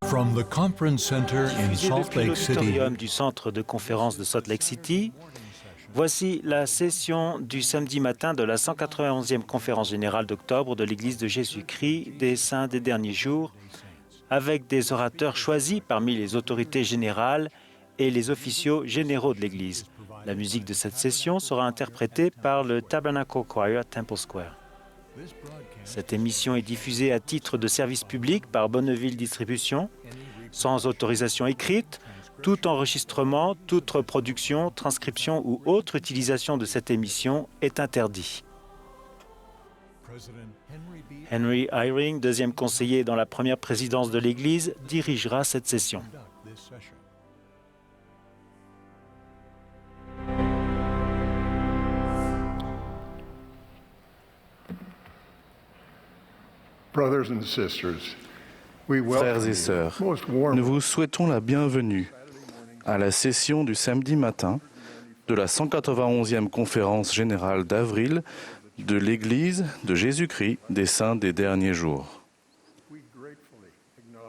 From the conference center in Diffusé Salt depuis Lake City, l'auditorium du centre de conférence de Salt Lake City, voici la session du samedi matin de la 191e conférence générale d'octobre de l'Église de Jésus-Christ des Saints des Derniers Jours, avec des orateurs choisis parmi les autorités générales et les officiaux généraux de l'Église. La musique de cette session sera interprétée par le Tabernacle Choir à Temple Square. Cette émission est diffusée à titre de service public par Bonneville Distribution, sans autorisation écrite. Tout enregistrement, toute reproduction, transcription ou autre utilisation de cette émission est interdit. Henry Eyring, deuxième conseiller dans la première présidence de l'Église, dirigera cette session. Frères et sœurs, nous vous souhaitons la bienvenue à la session du samedi matin de la 191e conférence générale d'avril de l'Église de Jésus-Christ des Saints des Derniers Jours.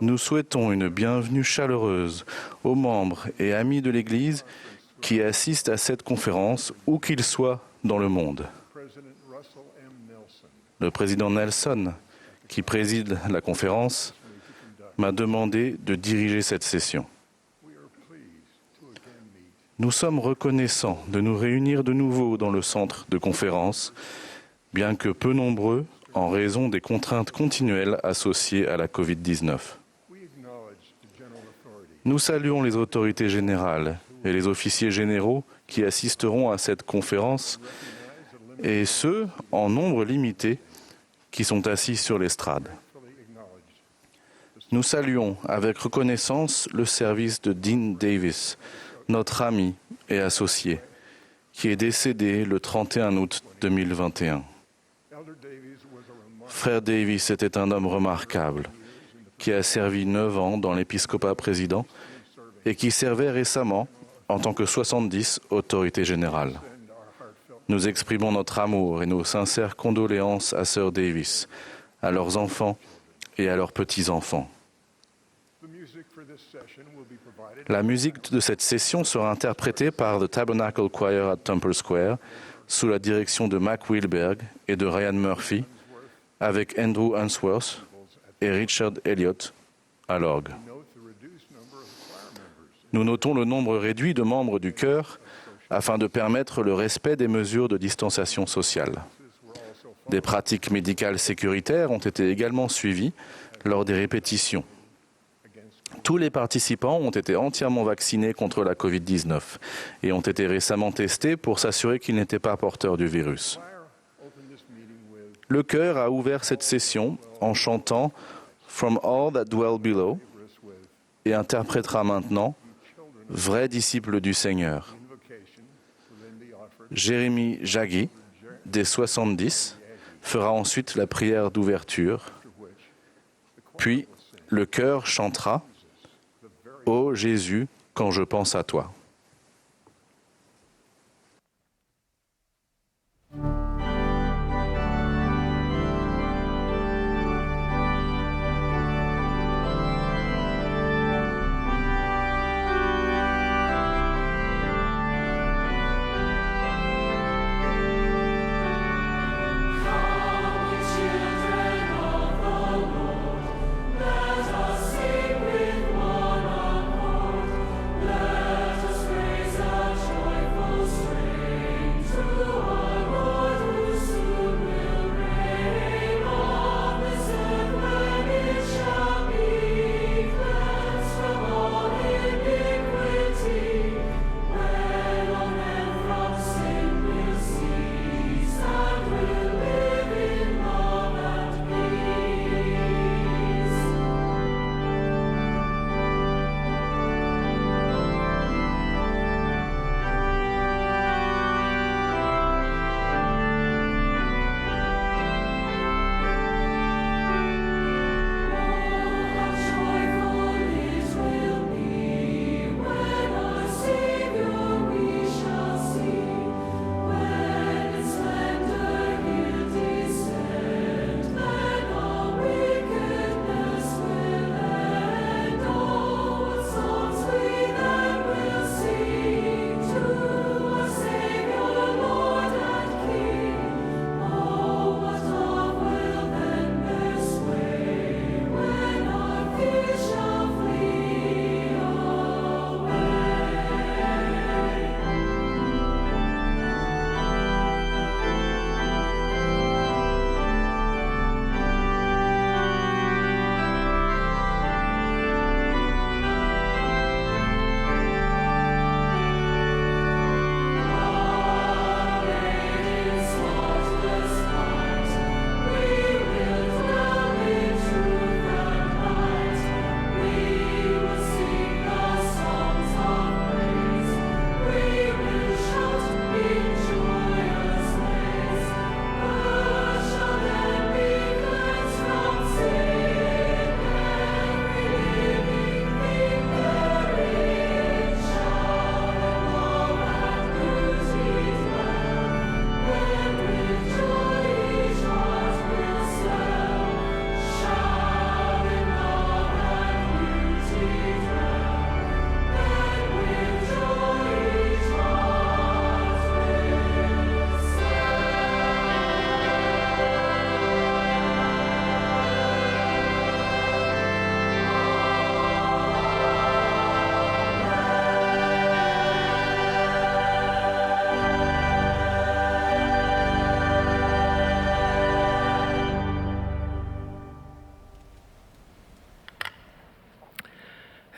Nous souhaitons une bienvenue chaleureuse aux membres et amis de l'Église qui assistent à cette conférence où qu'ils soient dans le monde. Le président Nelson, qui préside la conférence, m'a demandé de diriger cette session. Nous sommes reconnaissants de nous réunir de nouveau dans le centre de conférence, bien que peu nombreux en raison des contraintes continuelles associées à la COVID-19. Nous saluons les autorités générales et les officiers généraux qui assisteront à cette conférence et ceux, en nombre limité, qui sont assis sur l'estrade. Nous saluons avec reconnaissance le service de Dean Davis, notre ami et associé, qui est décédé le 31 août 2021. Frère Davis était un homme remarquable, qui a servi 9 ans dans l'épiscopat président et qui servait récemment en tant que 70 autorité générale. Nous exprimons notre amour et nos sincères condoléances à Sœur Davis, à leurs enfants et à leurs petits-enfants. La musique de cette session sera interprétée par The Tabernacle Choir à Temple Square sous la direction de Mac Wilberg et de Ryan Murphy, avec Andrew Unsworth et Richard Elliott à l'orgue. Nous notons le nombre réduit de membres du chœur afin de permettre le respect des mesures de distanciation sociale. Des pratiques médicales sécuritaires ont été également suivies lors des répétitions. Tous les participants ont été entièrement vaccinés contre la COVID-19 et ont été récemment testés pour s'assurer qu'ils n'étaient pas porteurs du virus. Le chœur a ouvert cette session en chantant « From All That Dwell Below » et interprétera maintenant « Vrai disciple du Seigneur ». Jérémy Jaggi, des 70, fera ensuite la prière d'ouverture. Puis, le chœur chantera « Ô Jésus, quand je pense à toi ». Let us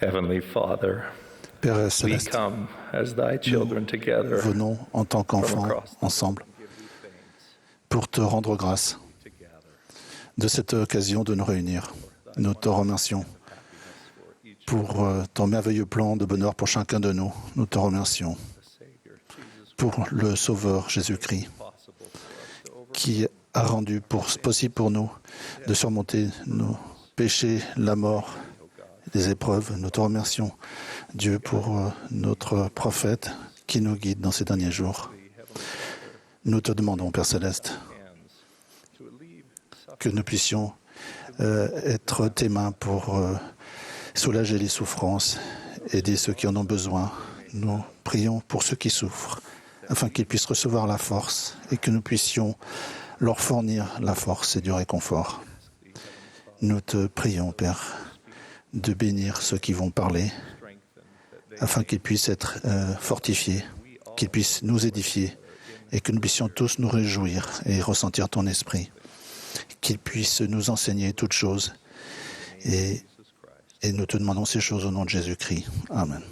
Heavenly Father, Père we céleste, come as thy children together venons en tant qu'enfants ensemble pour te rendre grâce de cette occasion de nous réunir. Nous te remercions pour ton merveilleux plan de bonheur pour chacun de nous. Nous te remercions pour le Sauveur Jésus-Christ qui a rendu possible pour nous de surmonter nos péchés, la mort, les épreuves. Nous te remercions, Dieu, pour notre prophète qui nous guide dans ces derniers jours. Nous te demandons, Père céleste, que nous puissions être tes mains pour soulager les souffrances, aider ceux qui en ont besoin. Nous prions pour ceux qui souffrent, afin qu'ils puissent recevoir la force et que nous puissions leur fournir la force et du réconfort. Nous te prions, Père, de bénir ceux qui vont parler, afin qu'ils puissent être fortifiés, qu'ils puissent nous édifier et que nous puissions tous nous réjouir et ressentir ton esprit, qu'ils puissent nous enseigner toutes choses. Et nous te demandons ces choses au nom de Jésus-Christ. Amen.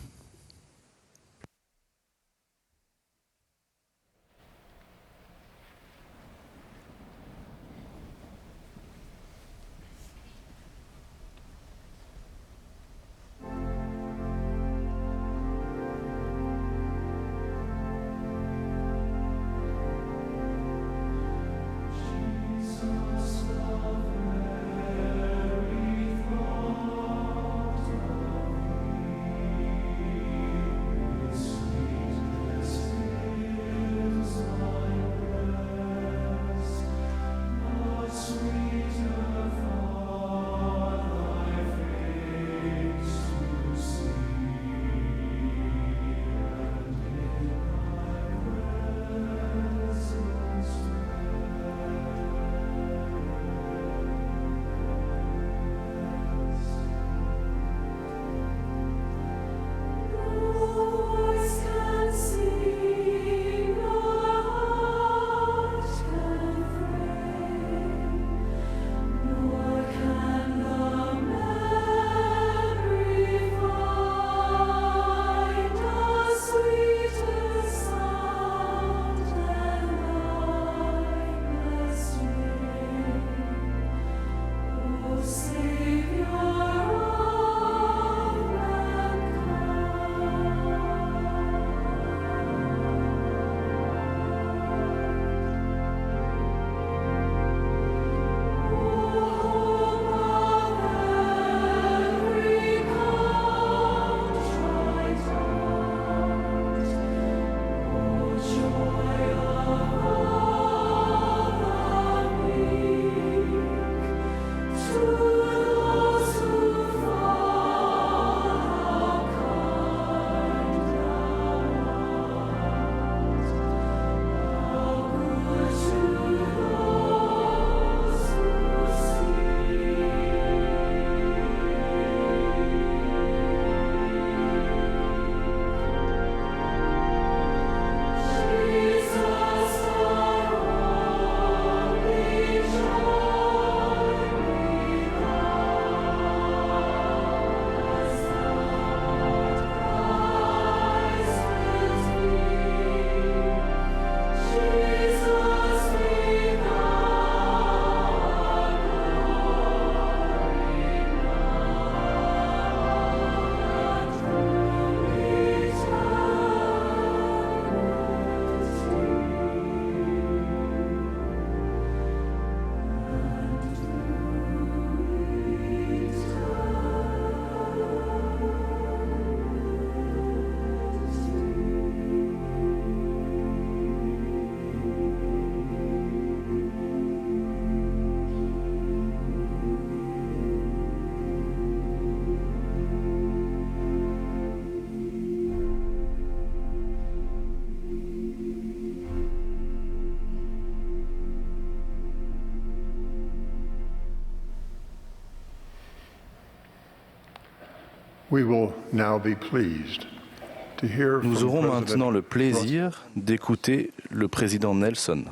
Nous aurons maintenant le plaisir d'écouter le président Nelson.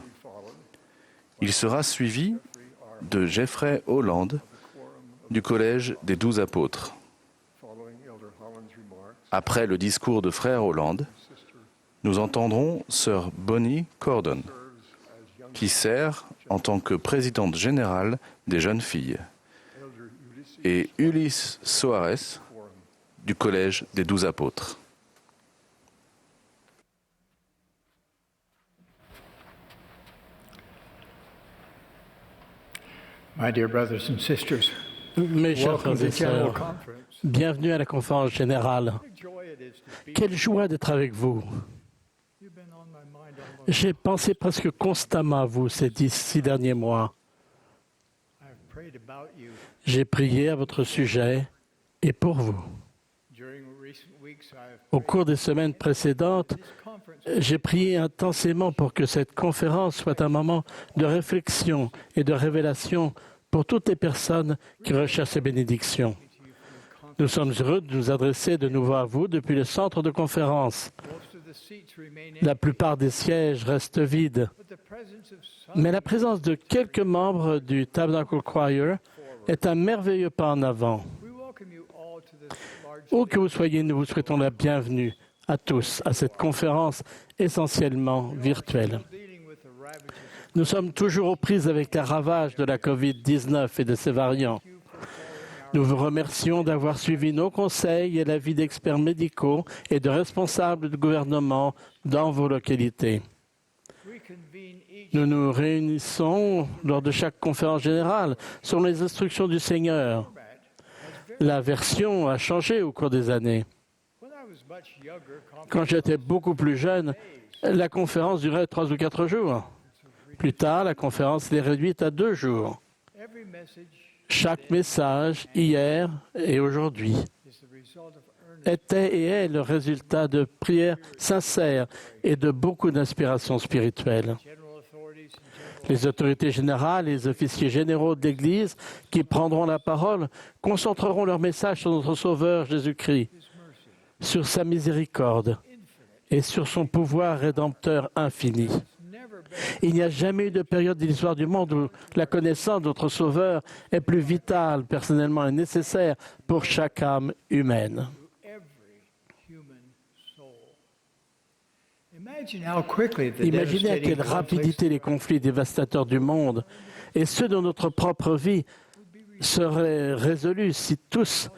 Il sera suivi de Jeffrey Holland du Collège des 12 apôtres. Après le discours de Frère Hollande, nous entendrons Sœur Bonnie Cordon, qui sert en tant que présidente générale des jeunes filles, et Ulysse Soares du Collège des 12 apôtres. My dear brothers and sisters, Mes chers welcome frères et to General sœurs, Conference. bienvenue à la conférence générale. Quelle joie d'être avec vous. You've been on my mind almost. J'ai pensé presque constamment à vous ces 6 derniers mois. I've prayed about you J'ai prié à votre sujet et pour vous. during recent weeks. I've Au cours des semaines précédentes, this conference j'ai prié intensément pour que cette conférence soit un moment de réflexion et de révélation pour toutes les personnes qui recherchent ces bénédictions. Nous sommes heureux de nous adresser de nouveau à vous depuis le centre de conférence. most of the seats remain La empty, plupart des sièges restent vides, but the presence of some mais la présence de quelques membres du Tabernacle Choir est un merveilleux pas en avant. we welcome you all to this large Où que vous soyez, nous vous souhaitons la bienvenue à tous à cette conférence essentiellement virtuelle. dealing with the ravages of Nous sommes toujours aux prises avec les ravages de la COVID-19 et de ses variants. Nous vous remercions d'avoir suivi nos conseils et l'avis d'experts médicaux et de responsables de gouvernement dans vos localités. we convene each Nous nous réunissons lors de chaque conférence générale sur les instructions du Seigneur. format as very La version a changé au cours des années. when I was much younger. Quand j'étais beaucoup plus jeune, la conférence durait 3 ou 4 jours. Plus tard, la conférence est réduite à 2 jours. Every message Chaque message, hier et aujourd'hui, is the result of earnest était et est le résultat de prières sincères et de beaucoup d'inspiration spirituelle. general authorities and general Les autorités générales et les officiers généraux de l'Église qui prendront la parole concentreront leur message sur notre Sauveur Jésus-Christ, sur sa miséricorde et sur son pouvoir rédempteur infini. never been Il n'y a jamais eu de période de l'histoire du monde où la connaissance de notre Sauveur est plus vitale, personnellement et nécessaire pour chaque âme humaine. to every human soul. Imagine how quickly the Imaginez à devastating quelle rapidité les conflits dévastateurs du monde et ceux de notre propre vie seraient résolus si tous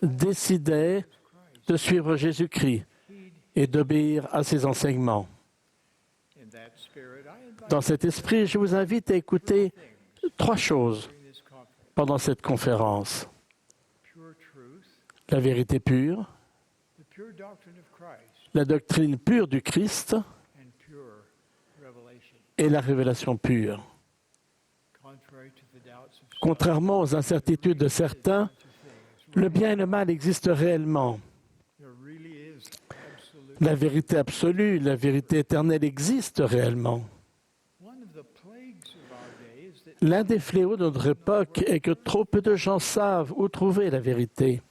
décidaient de suivre Jésus-Christ et d'obéir à ses enseignements. in that spirit. I invite Dans cet esprit, je vous invite à écouter 3 choses during this conference: pendant cette conférence. pure truth, La vérité pure, the pure doctrine of Christ, la doctrine pure du Christ and pure revelation. et la révélation pure. Contrary to the doubts of some, Contrairement aux incertitudes de certains, le bien et le mal existent réellement. there really is absolute. La vérité absolue, la vérité éternelle existe réellement. One of the plagues of our day is that L'un des fléaux de notre époque est que trop peu de gens savent où trouver la vérité.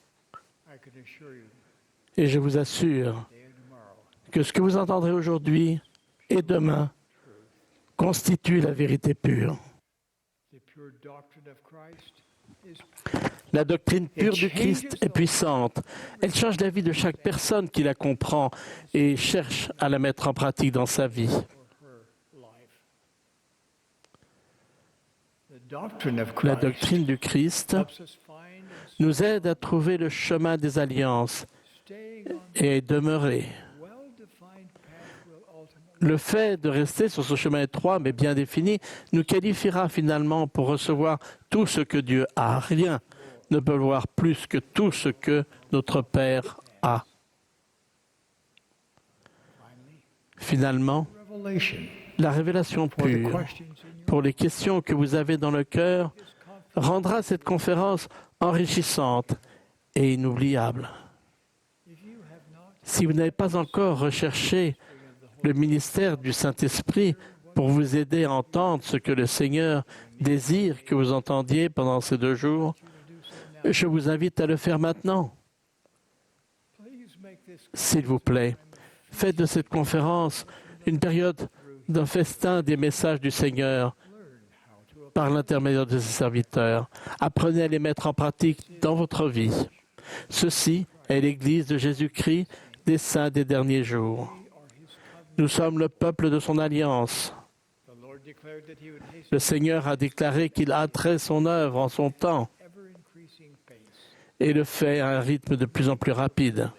I can assure you, Et je vous assure day and tomorrow, que ce que vous entendrez aujourd'hui et demain constitue la vérité pure. the pure doctrine of Christ is La doctrine pure du Christ est puissante. Elle change la vie de chaque personne qui la comprend et cherche à la mettre en pratique dans sa vie. for her life. The doctrine of La Christ doctrine du Christ helps us find nous aide à trouver le chemin des alliances staying on et à demeurer. the well-defined path will ultimately Le fait de rester sur ce chemin étroit mais bien défini nous qualifiera finalement pour recevoir tout ce que Dieu a. Rien ne peut voir plus que tout ce que notre Père a. Finalement, revelation la révélation for the pure questions in your pour les questions que vous avez dans le cœur rendra cette conférence enrichissante et inoubliable. if you have not Si vous n'avez pas encore recherché le ministère du Saint-Esprit pour vous aider à entendre ce que le Seigneur désire que vous entendiez pendant ces 2 jours, je vous invite à le faire maintenant. please make this S'il vous plaît, faites de cette conférence une période d'un festin des messages du Seigneur par l'intermédiaire de ses serviteurs. Apprenez à les mettre en pratique dans votre vie. Ceci est l'Église de Jésus-Christ des saints des derniers jours. Nous sommes le peuple de son alliance. The Lord declared that he would hasten Le Seigneur a déclaré qu'il hâterait son œuvre en son temps ever-increasing pace. et le fait à un rythme de plus en plus rapide.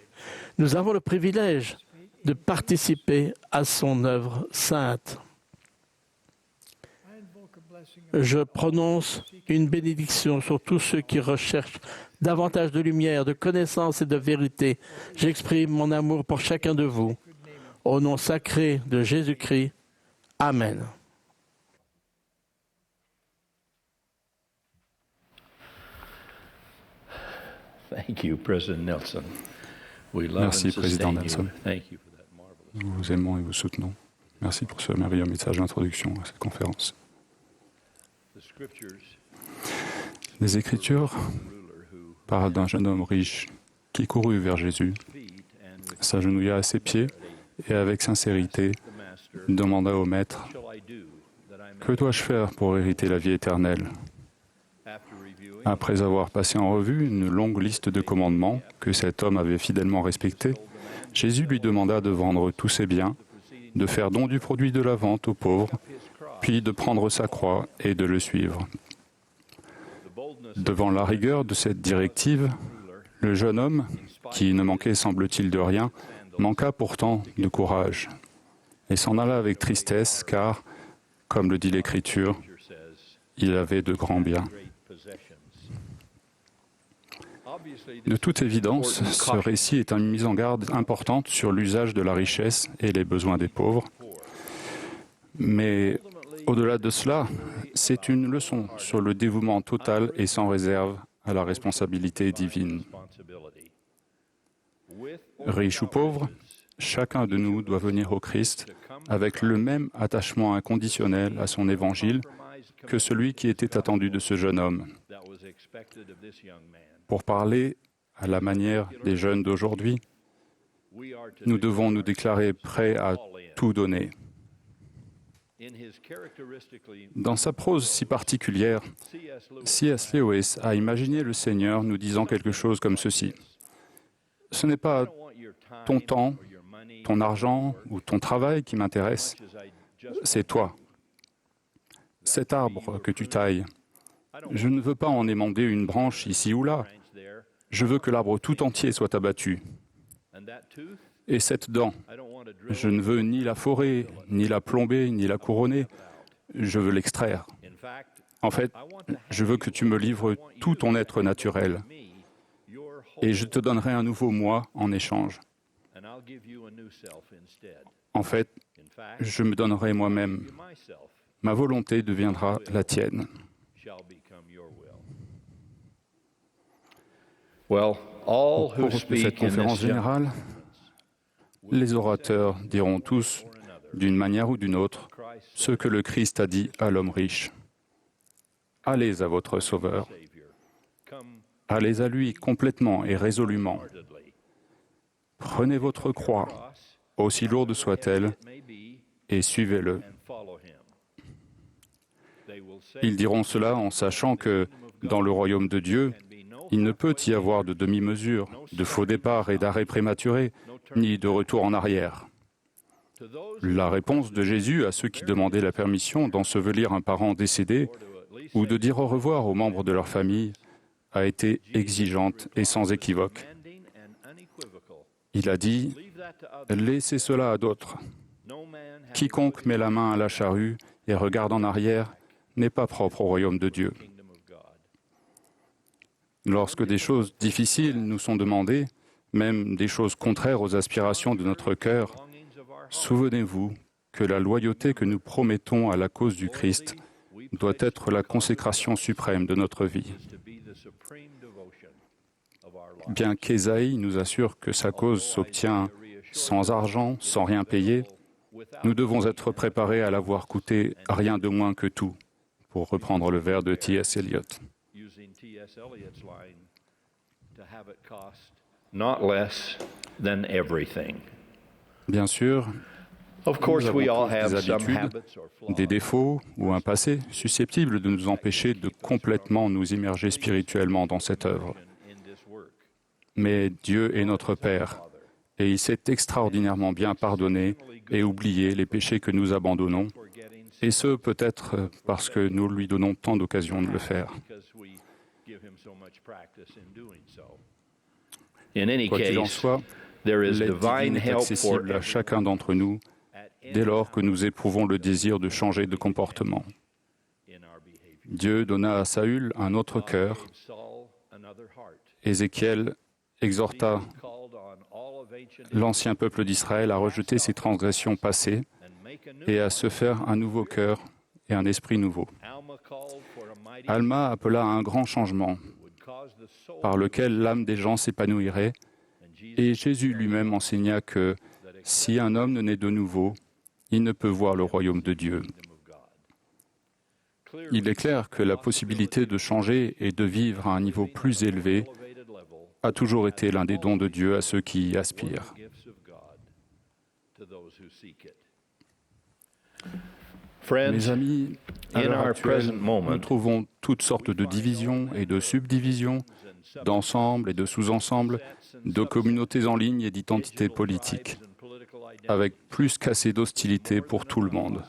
Nous avons le privilège de participer à son œuvre sainte. I invoke a blessing Je prononce une bénédiction sur tous ceux qui recherchent davantage de lumière, de connaissance et de vérité. J'exprime mon amour pour chacun de vous. Au nom sacré de Jésus-Christ. Amen. Thank you, President Nelson. We love Merci, and Président sustain you. Nelson. Thank you for that marvelous. Nous vous aimons et vous soutenons. Merci pour ce merveilleux message d'introduction à cette conférence. The scriptures Les Écritures ruler who parlent d'un jeune homme riche qui courut vers Jésus, feet and with s'agenouilla à ses pieds et avec sincérité the master, demanda au Maître, shall I do that I may « Que dois-je faire pour hériter la vie éternelle ?» after reviewing Après avoir passé en revue une longue liste de commandements que cet homme avait fidèlement respectés, Jésus lui demanda de vendre tous ses biens, de faire don du produit de la vente aux pauvres, puis de prendre sa croix et de le suivre. the boldness Devant la rigueur de cette directive, le jeune homme, qui ne manquait semble-t-il de rien, manqua pourtant de courage et s'en alla avec tristesse car, comme le dit l'Écriture, says il avait de grands biens. great possessions. Obviously, De toute évidence, ce récit est une mise en garde importante sur l'usage de la richesse et les besoins des pauvres. Mais au-delà de cela, c'est une leçon sur le dévouement total et sans réserve à la responsabilité divine. responsibility. With or Riche ou pauvre, chacun de nous doit venir au Christ avec le même attachement inconditionnel à son évangile que celui qui était attendu de ce jeune homme. that was expected of this young man. Pour parler à la manière des jeunes d'aujourd'hui, We are to nous devons nous déclarer prêts à tout donner. in his characteristically Dans sa prose si particulière, C.S. Lewis C.S. Lewis a imaginé le Seigneur nous disant quelque chose comme ceci. Ce n'est pas don't want your time ton temps, or your money ton argent ou ton travail qui m'intéresse, as I just c'est toi. Cet arbre que tu tailles, je ne veux pas en émonder une branche ici ou là. branch there Je veux que l'arbre tout entier soit abattu. and that tooth Et cette dent, I don't want to drill je ne veux ni la forer, ni la plomber, ni la couronner. Je veux l'extraire. in fact En fait, I want to je veux que tu me livres tout ton être naturel. me your whole Et je te donnerai un nouveau moi en échange. and I'll give you a new self instead. En fait, In fact, je me donnerai moi-même. you myself Ma volonté deviendra la tienne. shall become your will. Well, all Au who cours de speak cette in conférence this générale, les orateurs diront tous, d'une manière ou d'une autre, ce que le Christ a dit à l'homme riche. Allez à votre Sauveur, Savior, come allez à lui complètement et résolument. heartedly. Prenez votre croix, Cross, aussi lourde soit-elle, it may be, et suivez-le. and follow him. They will say Ils diront cela en sachant que, dans le royaume de Dieu, il ne peut y avoir de demi-mesure, de faux départ et d'arrêt prématuré, ni de retour en arrière. to those La réponse de Jésus à ceux qui demandaient la permission d'ensevelir un parent décédé who at least ou de dire au revoir aux membres de leur famille a été exigeante et sans équivoque. demanding and unequivocal. Il a dit Leave that to others. « Laissez cela à d'autres. No man has Quiconque met la main à la charrue et regarde en arrière n'est pas propre au royaume de Dieu. the kingdom of God. Lorsque des choses difficiles nous sont demandées, même des choses contraires aux aspirations de notre cœur, Longings of our heart. souvenez-vous que la loyauté que nous promettons à la cause du Christ doit être la consécration suprême de notre vie. is to be the supreme devotion of our life. Bien qu'Ésaïe nous assure que sa cause s'obtient sans argent, sans rien payer, nous devons être préparés à l'avoir coûté rien de moins que tout, pour reprendre le vers de T.S. Eliot. Using T.S. Eliot's line, to have it cost not less than everything. Bien sûr, Of course, nous we all avons tous have des some habitudes, habits or flaws. des défauts ou un passé susceptibles de nous empêcher de complètement nous immerger spirituellement dans cette œuvre. In this work. mais Dieu est notre Père, et il sait extraordinairement bien pardonner et oublier les péchés que nous abandonnons, et ce peut-être parce que nous lui donnons tant d'occasions de le faire. Quoi qu'il en soit, l'aide divine est accessible à chacun d'entre nous dès lors que nous éprouvons le désir de changer de comportement. Dieu donna à Saül un autre cœur. Ézéchiel exhorta l'ancien peuple d'Israël à rejeter ses transgressions passées et à se faire un nouveau cœur et un esprit nouveau. Alma appela à un grand changement par lequel l'âme des gens s'épanouirait, et Jésus lui-même enseigna que si un homme ne naît de nouveau, il ne peut voir le royaume de Dieu. Il est clair que la possibilité de changer et de vivre à un niveau plus élevé a toujours été l'un des dons de Dieu à ceux qui y aspirent. Mes amis, à l'heure actuelle, nous trouvons toutes sortes de divisions et de subdivisions, d'ensembles et de sous-ensembles, de communautés en ligne et d'identités politiques, avec plus qu'assez d'hostilité pour tout le monde.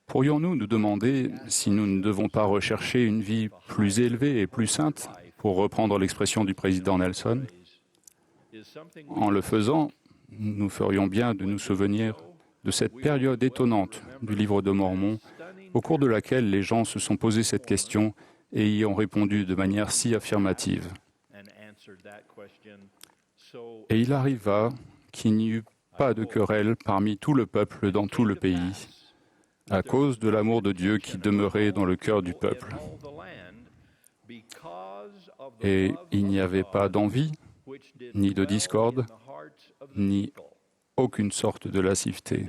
Pourrions-nous nous demander si nous ne devons pas rechercher une vie plus élevée et plus sainte, pour reprendre l'expression du président Nelson? En le faisant, nous ferions bien de nous souvenir de cette période étonnante du livre de Mormon, au cours de laquelle les gens se sont posé cette question et y ont répondu de manière si affirmative. Et il arriva qu'il n'y eut pas de querelle parmi tout le peuple dans tout le pays, à cause de l'amour de Dieu qui demeurait dans le cœur du peuple. Et il n'y avait pas d'envie, ni de discorde, ni aucune sorte de lasciveté.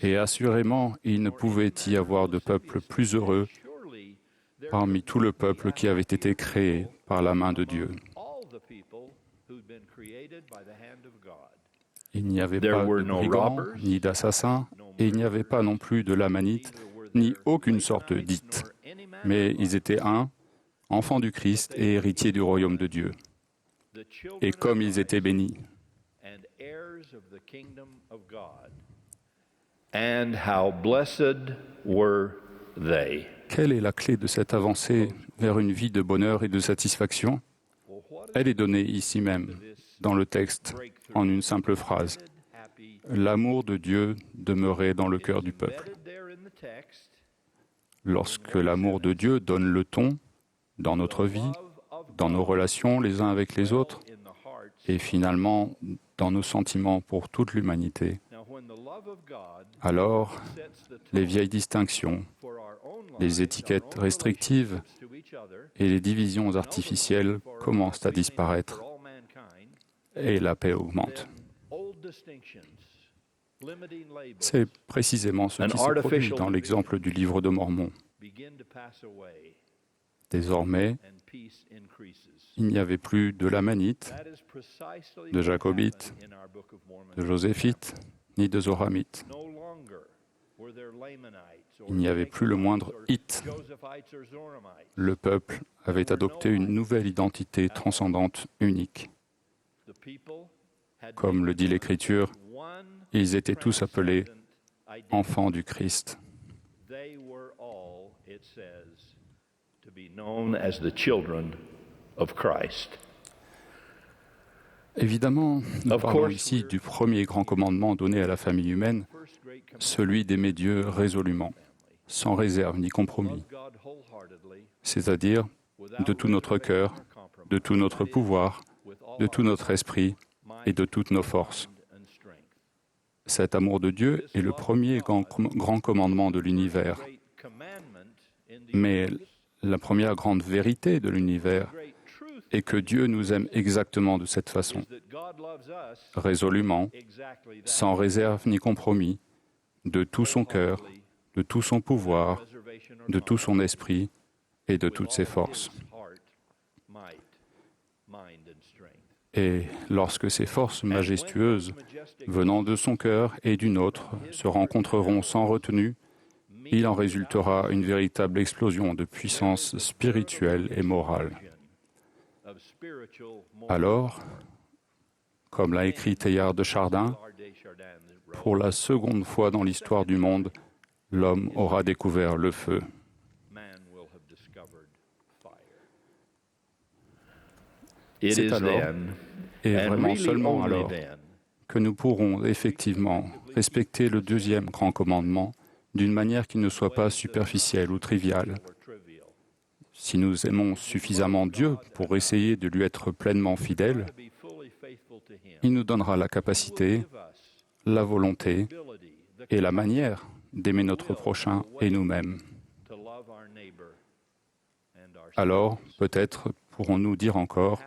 Et assurément, il ne pouvait y avoir de peuple plus heureux parmi tout le peuple qui avait été créé par la main de Dieu. Il n'y avait pas de brigands, ni d'assassins, et il n'y avait pas non plus de lamanites, ni aucune sorte d'hite. Mais ils étaient un, enfants du Christ et héritiers du royaume de Dieu. Et comme ils étaient bénis. And how blessed were they. Quelle est la clé de cette avancée vers une vie de bonheur et de satisfaction? Elle est donnée ici même, dans le texte, en une simple phrase. L'amour de Dieu demeurait dans le cœur du peuple. Lorsque l'amour de Dieu donne le ton dans notre vie, dans nos relations les uns avec les autres, et finalement dans nos sentiments pour toute l'humanité, alors les vieilles distinctions, les étiquettes restrictives et les divisions artificielles commencent à disparaître et la paix augmente. C'est précisément ce qui se produit dans l'exemple du livre de Mormon. Désormais, il n'y avait plus de Lamanites, de Jacobites, de Joséphites, ni de Zoramites. Il n'y avait plus le moindre hite. Le peuple avait adopté une nouvelle identité transcendante, unique. Comme le dit l'Écriture, ils étaient tous appelés enfants du Christ. Évidemment, nous parlons ici du premier grand commandement donné à la famille humaine, celui d'aimer Dieu résolument, sans réserve ni compromis, c'est-à-dire de tout notre cœur, de tout notre pouvoir, de tout notre esprit et de toutes nos forces. Cet amour de Dieu est le premier grand commandement de l'univers. Mais la première grande vérité de l'univers est que Dieu nous aime exactement de cette façon, résolument, sans réserve ni compromis, de tout son cœur, de tout son pouvoir, de tout son esprit et de toutes ses forces. Et lorsque ces forces majestueuses, venant de son cœur et du nôtre, se rencontreront sans retenue, il en résultera une véritable explosion de puissance spirituelle et morale. Alors, comme l'a écrit Teilhard de Chardin, pour la seconde fois dans l'histoire du monde, l'homme aura découvert le feu. C'est alors, et vraiment seulement alors, que nous pourrons effectivement respecter le deuxième grand commandement d'une manière qui ne soit pas superficielle ou triviale. Si nous aimons suffisamment Dieu pour essayer de lui être pleinement fidèles, il nous donnera la capacité, la volonté et la manière d'aimer notre prochain et nous-mêmes. Alors, peut-être pourrons-nous dire encore,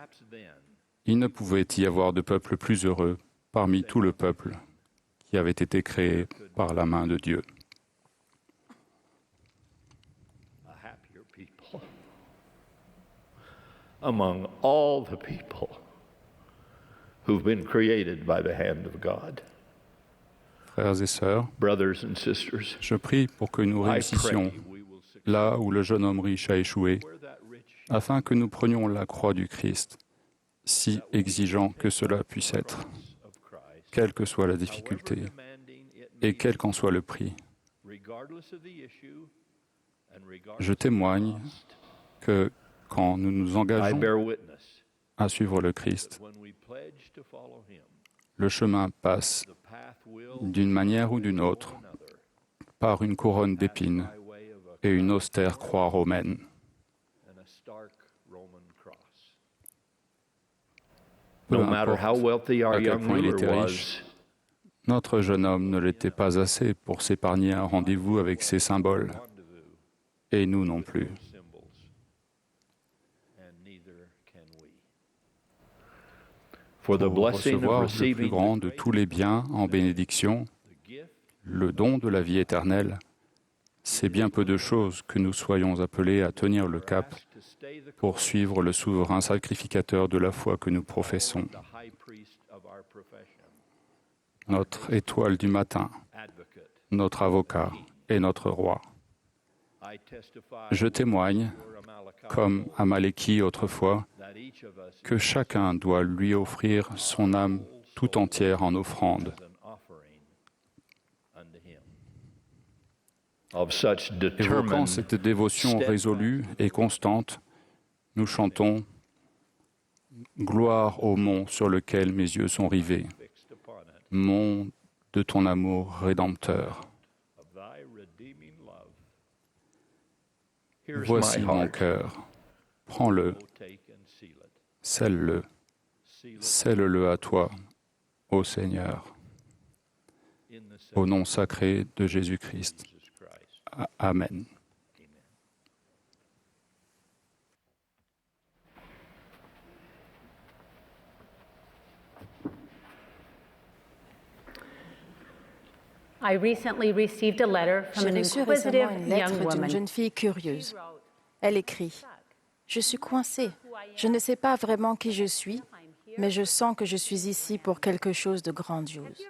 il ne pouvait y avoir de peuple plus heureux parmi tout le peuple qui avait été créé par la main de Dieu. Among all the people who've been created by the hand of God. Frères et sœurs, Brothers and sisters, je prie pour que nous réussissions là où le jeune homme riche a échoué, afin que nous prenions la croix du Christ, si exigeant que cela puisse être, quelle que soit la difficulté et quel qu'en soit le prix. Je témoigne que quand nous nous engageons à suivre le Christ, le chemin passe d'une manière ou d'une autre par une couronne d'épines et une austère croix romaine. Peu importe à quel point il était riche, notre jeune homme ne l'était pas assez pour s'épargner un rendez-vous avec ses symboles, et nous non plus. Pour recevoir le plus grand de tous les biens en bénédiction, le don de la vie éternelle, c'est bien peu de choses que nous soyons appelés à tenir le cap pour suivre le souverain sacrificateur de la foi que nous professons. Notre étoile du matin, notre avocat et notre roi. Je témoigne, comme Amaleki autrefois, que chacun doit lui offrir son âme tout entière en offrande. Évoquant cette dévotion résolue et constante, nous chantons « Gloire au mont sur lequel mes yeux sont rivés, mont de ton amour rédempteur. Voici mon cœur, prends-le, scelle-le, scelle-le à toi, ô Seigneur, au nom sacré de Jésus-Christ. Amen. I recently received a letter from J'ai an reçu inquisitive récemment une young lettre d'une woman. jeune fille curieuse. Elle écrit « Je suis coincée. Je ne sais pas vraiment qui je suis, mais je sens que je suis ici pour quelque chose de grandiose.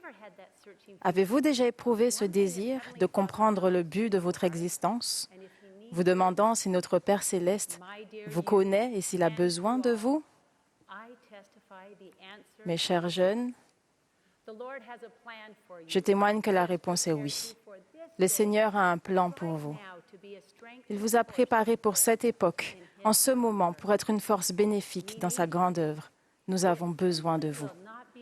Avez-vous déjà éprouvé ce désir de comprendre le but de votre existence, vous demandant si notre Père céleste vous connaît et s'il a besoin de vous? Mes chers jeunes, je témoigne que la réponse est oui. Le Seigneur a un plan pour vous. Il vous a préparé pour cette époque, en ce moment, pour être une force bénéfique dans sa grande œuvre. Nous avons besoin de vous.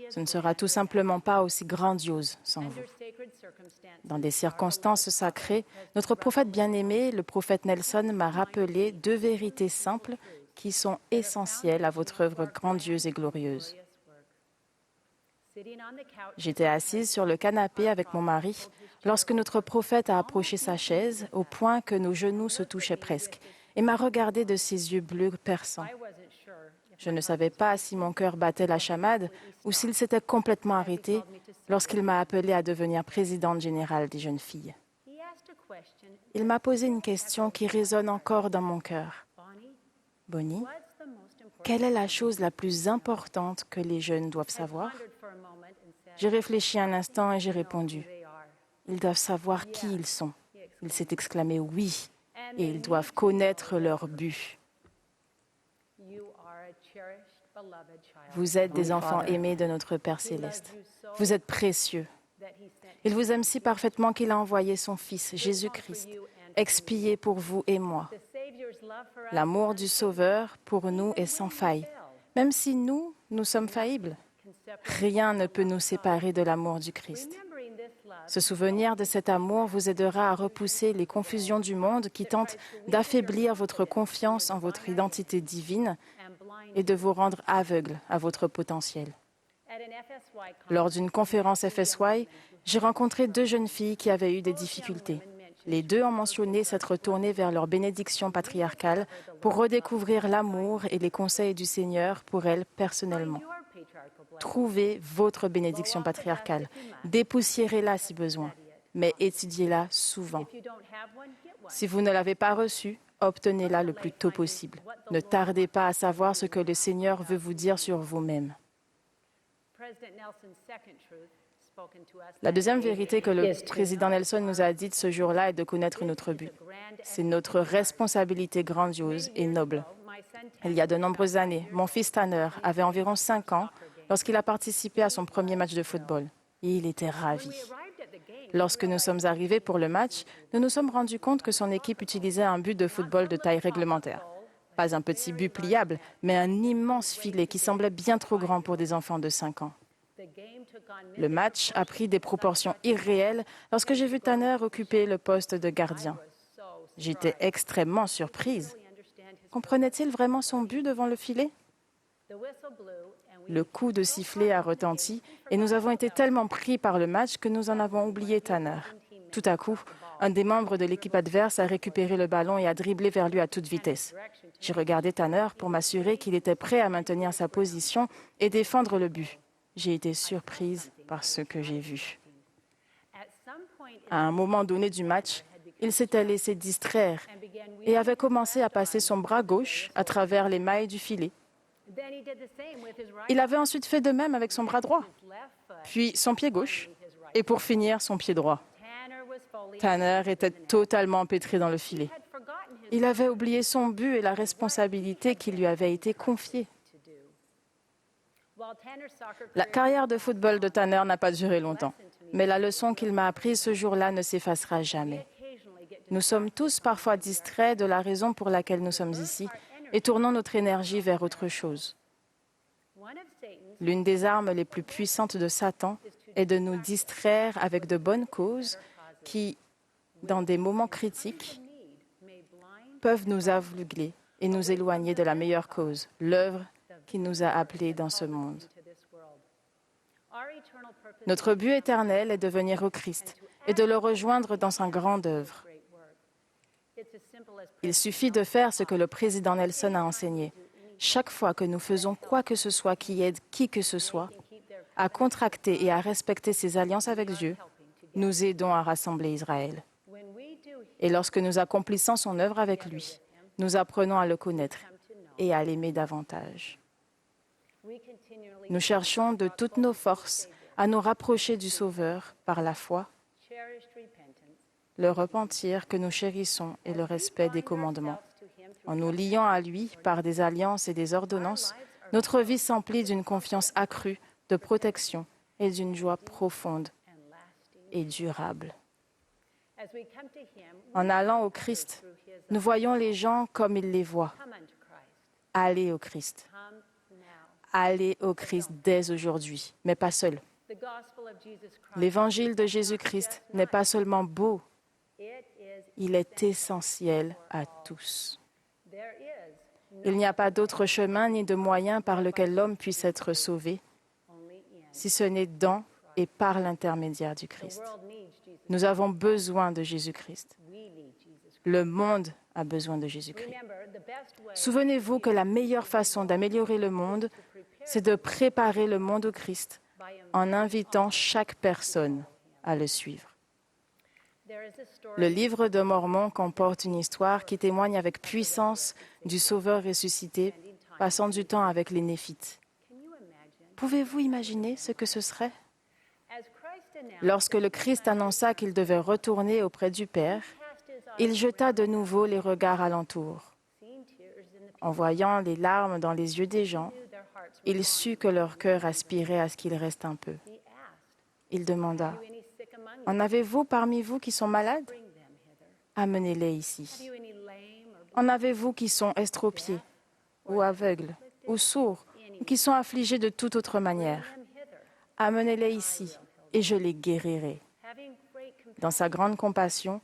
Ce ne sera tout simplement pas aussi grandiose sans vous. Dans des circonstances sacrées, notre prophète bien-aimé, le prophète Nelson, m'a rappelé deux vérités simples qui sont essentielles à votre œuvre grandiose et glorieuse. J'étais assise sur le canapé avec mon mari lorsque notre prophète a approché sa chaise au point que nos genoux se touchaient presque et m'a regardé de ses yeux bleus perçants. Je ne savais pas si mon cœur battait la chamade ou s'il s'était complètement arrêté lorsqu'il m'a appelée à devenir présidente générale des jeunes filles. Il m'a posé une question qui résonne encore dans mon cœur. Bonnie, quelle est la chose la plus importante que les jeunes doivent savoir? J'ai réfléchi un instant et j'ai répondu. Ils doivent savoir qui ils sont. Il s'est exclamé oui, et ils doivent connaître leur but. Vous êtes des enfants aimés de notre Père céleste. Vous êtes précieux. Il vous aime si parfaitement qu'il a envoyé son Fils, Jésus-Christ, expier pour vous et moi. L'amour du Sauveur pour nous est sans faille, même si nous sommes faillibles. Rien ne peut nous séparer de l'amour du Christ. Ce souvenir de cet amour vous aidera à repousser les confusions du monde qui tentent d'affaiblir votre confiance en votre identité divine et de vous rendre aveugle à votre potentiel. Lors d'une conférence FSY, j'ai rencontré 2 jeunes filles qui avaient eu des difficultés. Les 2 ont mentionné s'être tournées vers leur bénédiction patriarcale pour redécouvrir l'amour et les conseils du Seigneur pour elles personnellement. Trouvez votre bénédiction patriarcale, dépoussiérez-la si besoin, mais étudiez-la souvent. Si vous ne l'avez pas reçue, obtenez-la le plus tôt possible. Ne tardez pas à savoir ce que le Seigneur veut vous dire sur vous-même. La deuxième vérité que le président Nelson nous a dite ce jour-là est de connaître notre but. C'est notre responsabilité grandiose et noble. Il y a de nombreuses années, mon fils Tanner avait environ 5 ans lorsqu'il a participé à son premier match de football. Et il était ravi. Lorsque nous sommes arrivés pour le match, nous nous sommes rendus compte que son équipe utilisait un but de football de taille réglementaire. Pas un petit but pliable, mais un immense filet qui semblait bien trop grand pour des enfants de 5 ans. Le match a pris des proportions irréelles lorsque j'ai vu Tanner occuper le poste de gardien. J'étais extrêmement surprise. Comprenait-il vraiment son but devant le filet? Le coup de sifflet a retenti et nous avons été tellement pris par le match que nous en avons oublié Tanner. Tout à coup, un des membres de l'équipe adverse a récupéré le ballon et a dribblé vers lui à toute vitesse. J'ai regardé Tanner pour m'assurer qu'il était prêt à maintenir sa position et défendre le but. J'ai été surprise par ce que j'ai vu. À un moment donné du match, il s'était laissé distraire et avait commencé à passer son bras gauche à travers les mailles du filet. Il avait ensuite fait de même avec son bras droit, puis son pied gauche, et pour finir, son pied droit. Tanner était totalement empêtré dans le filet. Il avait oublié son but et la responsabilité qui lui avait été confiée. La carrière de football de Tanner n'a pas duré longtemps, mais la leçon qu'il m'a apprise ce jour-là ne s'effacera jamais. Nous sommes tous parfois distraits de la raison pour laquelle nous sommes ici et tournons notre énergie vers autre chose. L'une des armes les plus puissantes de Satan est de nous distraire avec de bonnes causes qui, dans des moments critiques, peuvent nous aveugler et nous éloigner de la meilleure cause, l'œuvre qui nous a appelés dans ce monde. Notre but éternel est de venir au Christ et de le rejoindre dans sa grande œuvre. Il suffit de faire ce que le président Nelson a enseigné. Chaque fois que nous faisons quoi que ce soit qui aide qui que ce soit à contracter et à respecter ses alliances avec Dieu, nous aidons à rassembler Israël. Et lorsque nous accomplissons son œuvre avec lui, nous apprenons à le connaître et à l'aimer davantage. Nous cherchons de toutes nos forces à nous rapprocher du Sauveur par la foi, le repentir que nous chérissons et le respect des commandements. En nous liant à lui par des alliances et des ordonnances, notre vie s'emplit d'une confiance accrue, de protection et d'une joie profonde et durable. En allant au Christ, nous voyons les gens comme il les voit. Allez au Christ. Allez au Christ dès aujourd'hui, mais pas seul. L'évangile de Jésus-Christ n'est pas seulement beau, il est essentiel à tous. Il n'y a pas d'autre chemin ni de moyen par lequel l'homme puisse être sauvé, si ce n'est dans et par l'intermédiaire du Christ. Nous avons besoin de Jésus-Christ. Le monde a besoin de Jésus-Christ. Souvenez-vous que la meilleure façon d'améliorer le monde, c'est de préparer le monde au Christ en invitant chaque personne à le suivre. Le livre de Mormon comporte une histoire qui témoigne avec puissance du Sauveur ressuscité, passant du temps avec les Néphites. Pouvez-vous imaginer ce que ce serait? Lorsque le Christ annonça qu'il devait retourner auprès du Père, Il jeta de nouveau les regards alentour. En voyant les larmes dans les yeux des gens, il sut que leur cœur aspirait à ce qu'il reste un peu. Il demanda, « En avez-vous parmi vous qui sont malades? Amenez-les ici. En avez-vous qui sont estropiés, ou aveugles, ou sourds, ou qui sont affligés de toute autre manière? Amenez-les ici, et je les guérirai. » Dans sa grande compassion,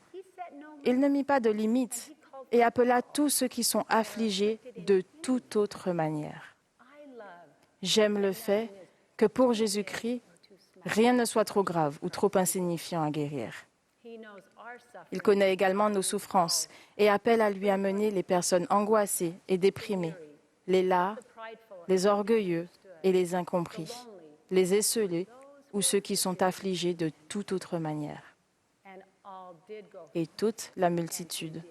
il ne mit pas de limite et appela tous ceux qui sont affligés de toute autre manière. J'aime le fait que pour Jésus-Christ, rien ne soit trop grave ou trop insignifiant à guérir. Il connaît également nos souffrances et appelle à lui amener les personnes angoissées et déprimées, les las, les orgueilleux et les incompris, les esseulés ou ceux qui sont affligés de toute autre manière. Et toute la multitude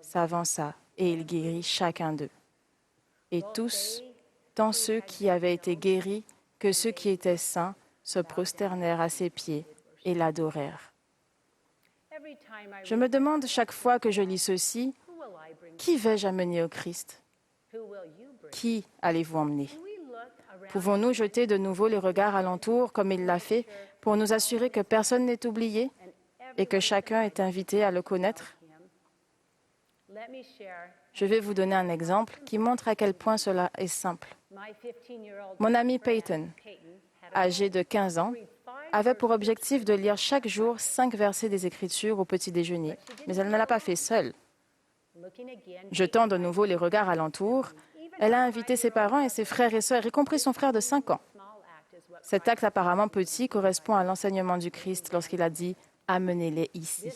s'avança et il guérit chacun d'eux. Et tous, tant ceux qui avaient été guéris que ceux qui étaient sains, se prosternèrent à ses pieds et l'adorèrent. Je me demande chaque fois que je lis ceci, qui vais-je amener au Christ? Qui allez-vous emmener? Pouvons-nous jeter de nouveau les regards alentour comme il l'a fait pour nous assurer que personne n'est oublié et que chacun est invité à le connaître? Je vais vous donner un exemple qui montre à quel point cela est simple. Mon ami Peyton, âgé de 15 ans, avait pour objectif de lire chaque jour 5 versets des Écritures au petit déjeuner, mais elle ne l'a pas fait seule. Jetant de nouveau les regards alentour, elle a invité ses parents et ses frères et sœurs, y compris son frère de 5 ans. Cet acte apparemment petit correspond à l'enseignement du Christ lorsqu'il a dit « Amenez-les ici ».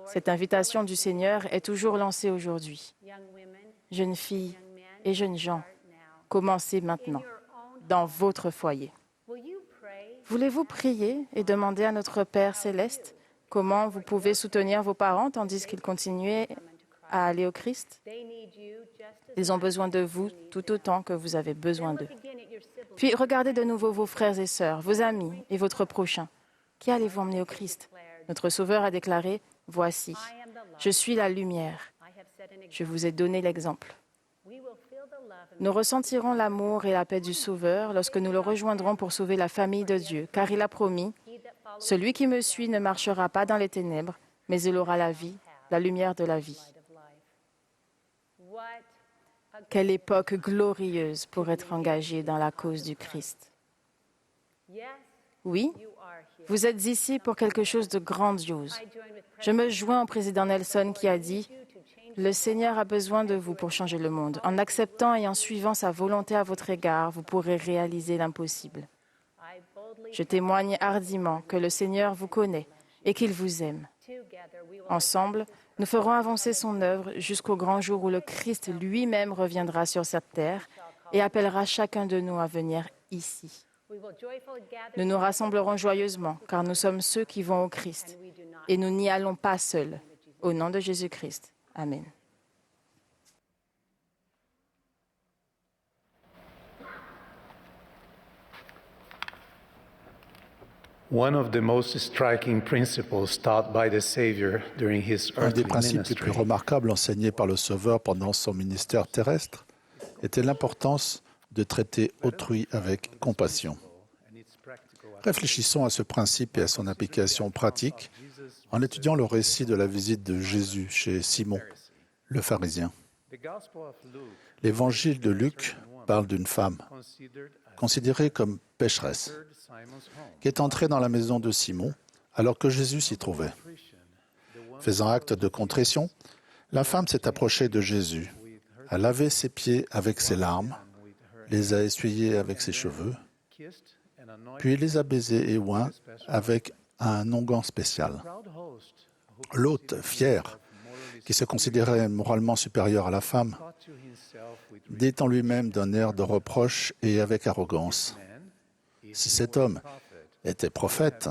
Cette invitation du Seigneur est toujours lancée aujourd'hui. Jeunes filles et jeunes gens, commencez maintenant, dans votre foyer. Voulez-vous prier et demander à notre Père céleste comment vous pouvez soutenir vos parents tandis qu'ils continuaient à aller au Christ? Ils ont besoin de vous tout autant que vous avez besoin d'eux. Puis regardez de nouveau vos frères et sœurs, vos amis et votre prochain. Qui allez-vous emmener au Christ? Notre Sauveur a déclaré, « Voici, je suis la lumière. Je vous ai donné l'exemple. » Nous ressentirons l'amour et la paix du Sauveur lorsque nous le rejoindrons pour sauver la famille de Dieu, car il a promis, « Celui qui me suit ne marchera pas dans les ténèbres, mais il aura la vie, la lumière de la vie. » Quelle époque glorieuse pour être engagé dans la cause du Christ. Oui, vous êtes ici pour quelque chose de grandiose. Je me joins au président Nelson qui a dit « Le Seigneur a besoin de vous pour changer le monde. En acceptant et en suivant sa volonté à votre égard, vous pourrez réaliser l'impossible. » Je témoigne hardiment que le Seigneur vous connaît et qu'il vous aime. Ensemble, nous ferons avancer son œuvre jusqu'au grand jour où le Christ lui-même reviendra sur cette terre et appellera chacun de nous à venir ici. Nous nous rassemblerons joyeusement, car nous sommes ceux qui vont au Christ, et nous n'y allons pas seuls. Au nom de Jésus-Christ. Amen. One of the most striking principles taught by the Savior during his Un des earthly principes les plus ministry remarquables enseignés par le Sauveur pendant son ministère terrestre était l'importance de traiter autrui avec compassion. Réfléchissons à ce principe et à son application pratique en étudiant le récit de la visite de Jésus chez Simon, le pharisien. L'évangile de Luc parle d'une femme considérée comme pécheresse, qui est entrée dans la maison de Simon alors que Jésus s'y trouvait. Faisant acte de contrition, la femme s'est approchée de Jésus, a lavé ses pieds avec ses larmes, les a essuyés avec ses cheveux, puis les a baisés et oints avec un onguent spécial. L'hôte, fier, qui se considérait moralement supérieur à la femme, dit en lui-même d'un air de reproche et avec arrogance, « Si cet homme était prophète,